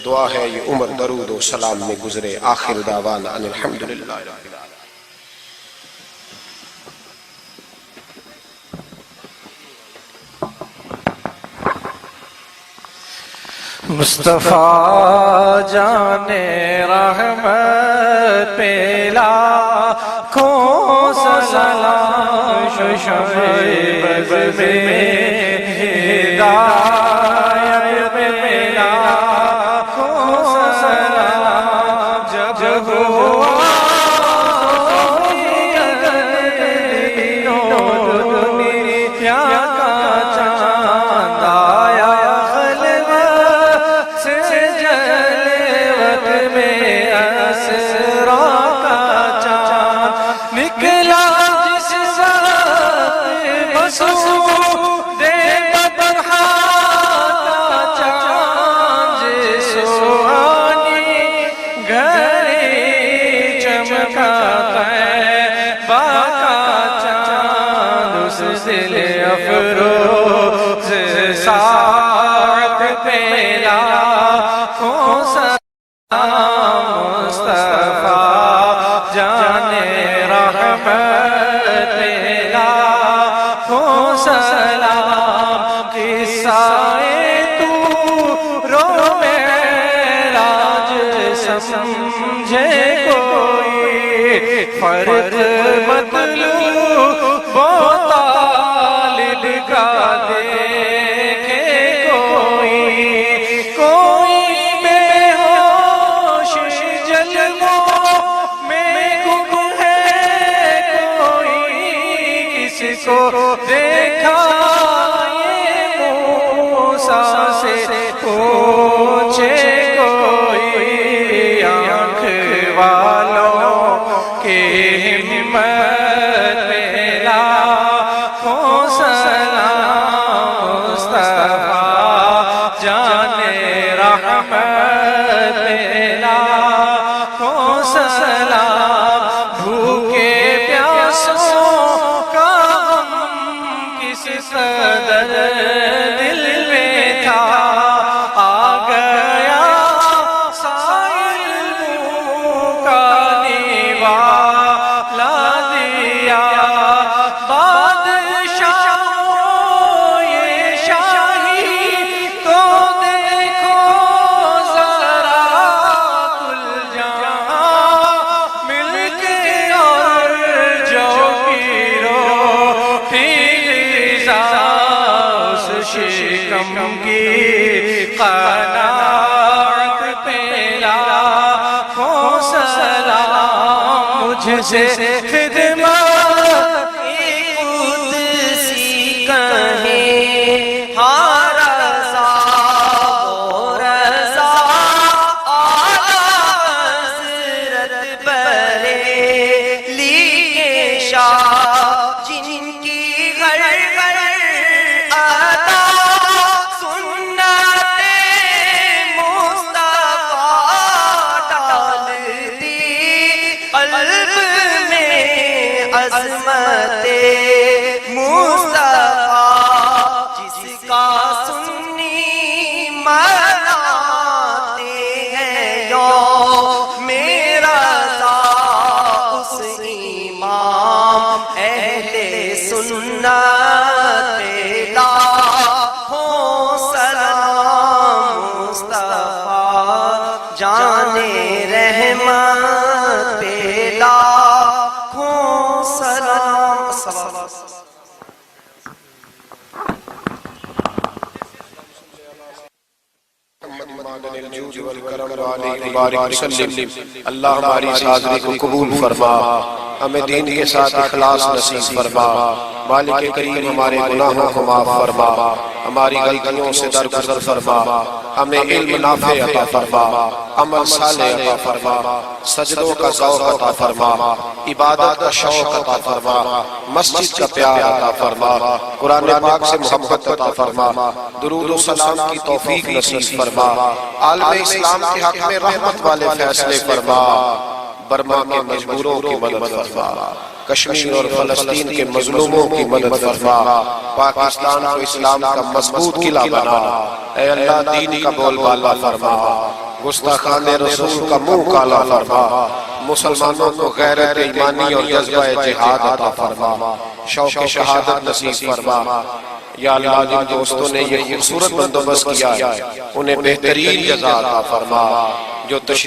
دعا ہے یہ عمر درود و سلام میں گزرے. آخر دعوانا ان الحمدللہ رب العالمین. مصطفیٰ جان رحمت پہ لاکھوں سلام، شعیب میں ہدایت پہ لاکھوں سلام. جب ہوا دنیا کا چاند آیا نکلا جس ساتھ مسعود بدرہا کا چاند، سوانی گھڑی چمکا طیبہ کا چاند، اس دل افروز ساعت پہ لاکھوں سلام. مصطفیٰ جان رحمت لاکھوں سلام. قصہ طور و معراج سمجھے کوئی، فرق مطلوب و طالب کا دیکھے کوئی. کوئی بے ہوش جلووں میں گم ہے، کوئی کس کو دیکھا یہ موسیٰ سے پوچھے کوئی. آنکھ والوں کی ہمت پہ لاکھوں سلام. مصطفیٰ جان رحمت پہ لاکھوں سلام. بھوکے پیاسوں کا غم کس قدر دل میں تھا، آ گیا سائل کا کی قناعت پہ لاکھوں سلام، مجھ سے خدمت قدسی کہیں ہاں رضا و رضا اعلیٰ حضرت بریلی کے شاہ، جن کی گھر گھر عطا سنت مصطفیٰ ڈالتی قلب میں عظمت مصطفیٰ، جس کا سنی مناتے ہیں یوم رضا، اس امام اہل سنت لاکھوں سلام، مصطفیٰ جانے رحمت پہ لاکھوں سلام۔ اللہ ہماری اس حاضری کو قبول فرما، ہمیں دین کے ساتھ اخلاص نصیب فرما، مالک کریم ہمارے گناہوں کو معاف فرما، ہماری غلطیوں سے درگزر فرما، ہمیں علم نافع عطا فرما، عمل صالح عطا فرما، سجدوں کا ذوق عطا فرما، عبادت کا شوق عطا فرما، مسجد کا پیار عطا فرما، قرآن پاک سے محبت عطا فرما، درود و سلام کی توفیق نصیب فرما، عالم اسلام کے حق میں رحمت والے فیصلے فرما، برما کے مجبوروں کی مدد فرما، کشمیر اور فلسطین کے مظلوموں کی مدد فرما، پاکستان کو اسلام کا مضبوط قلعہ بنا، اے اللہ دین کا بول بالا فرما، گستاخان رسول کا منہ کالا فرما، مسلمانوں کو غیرت ایمانی اور جذبہ جہاد عطا فرما، شوق شہادت نصیب فرما۔ یا اللہ جن دوستوں نے یہ خوبصورت بندوبست کیا ہے انہیں بہترین جزا عطا فرما، جو تشریف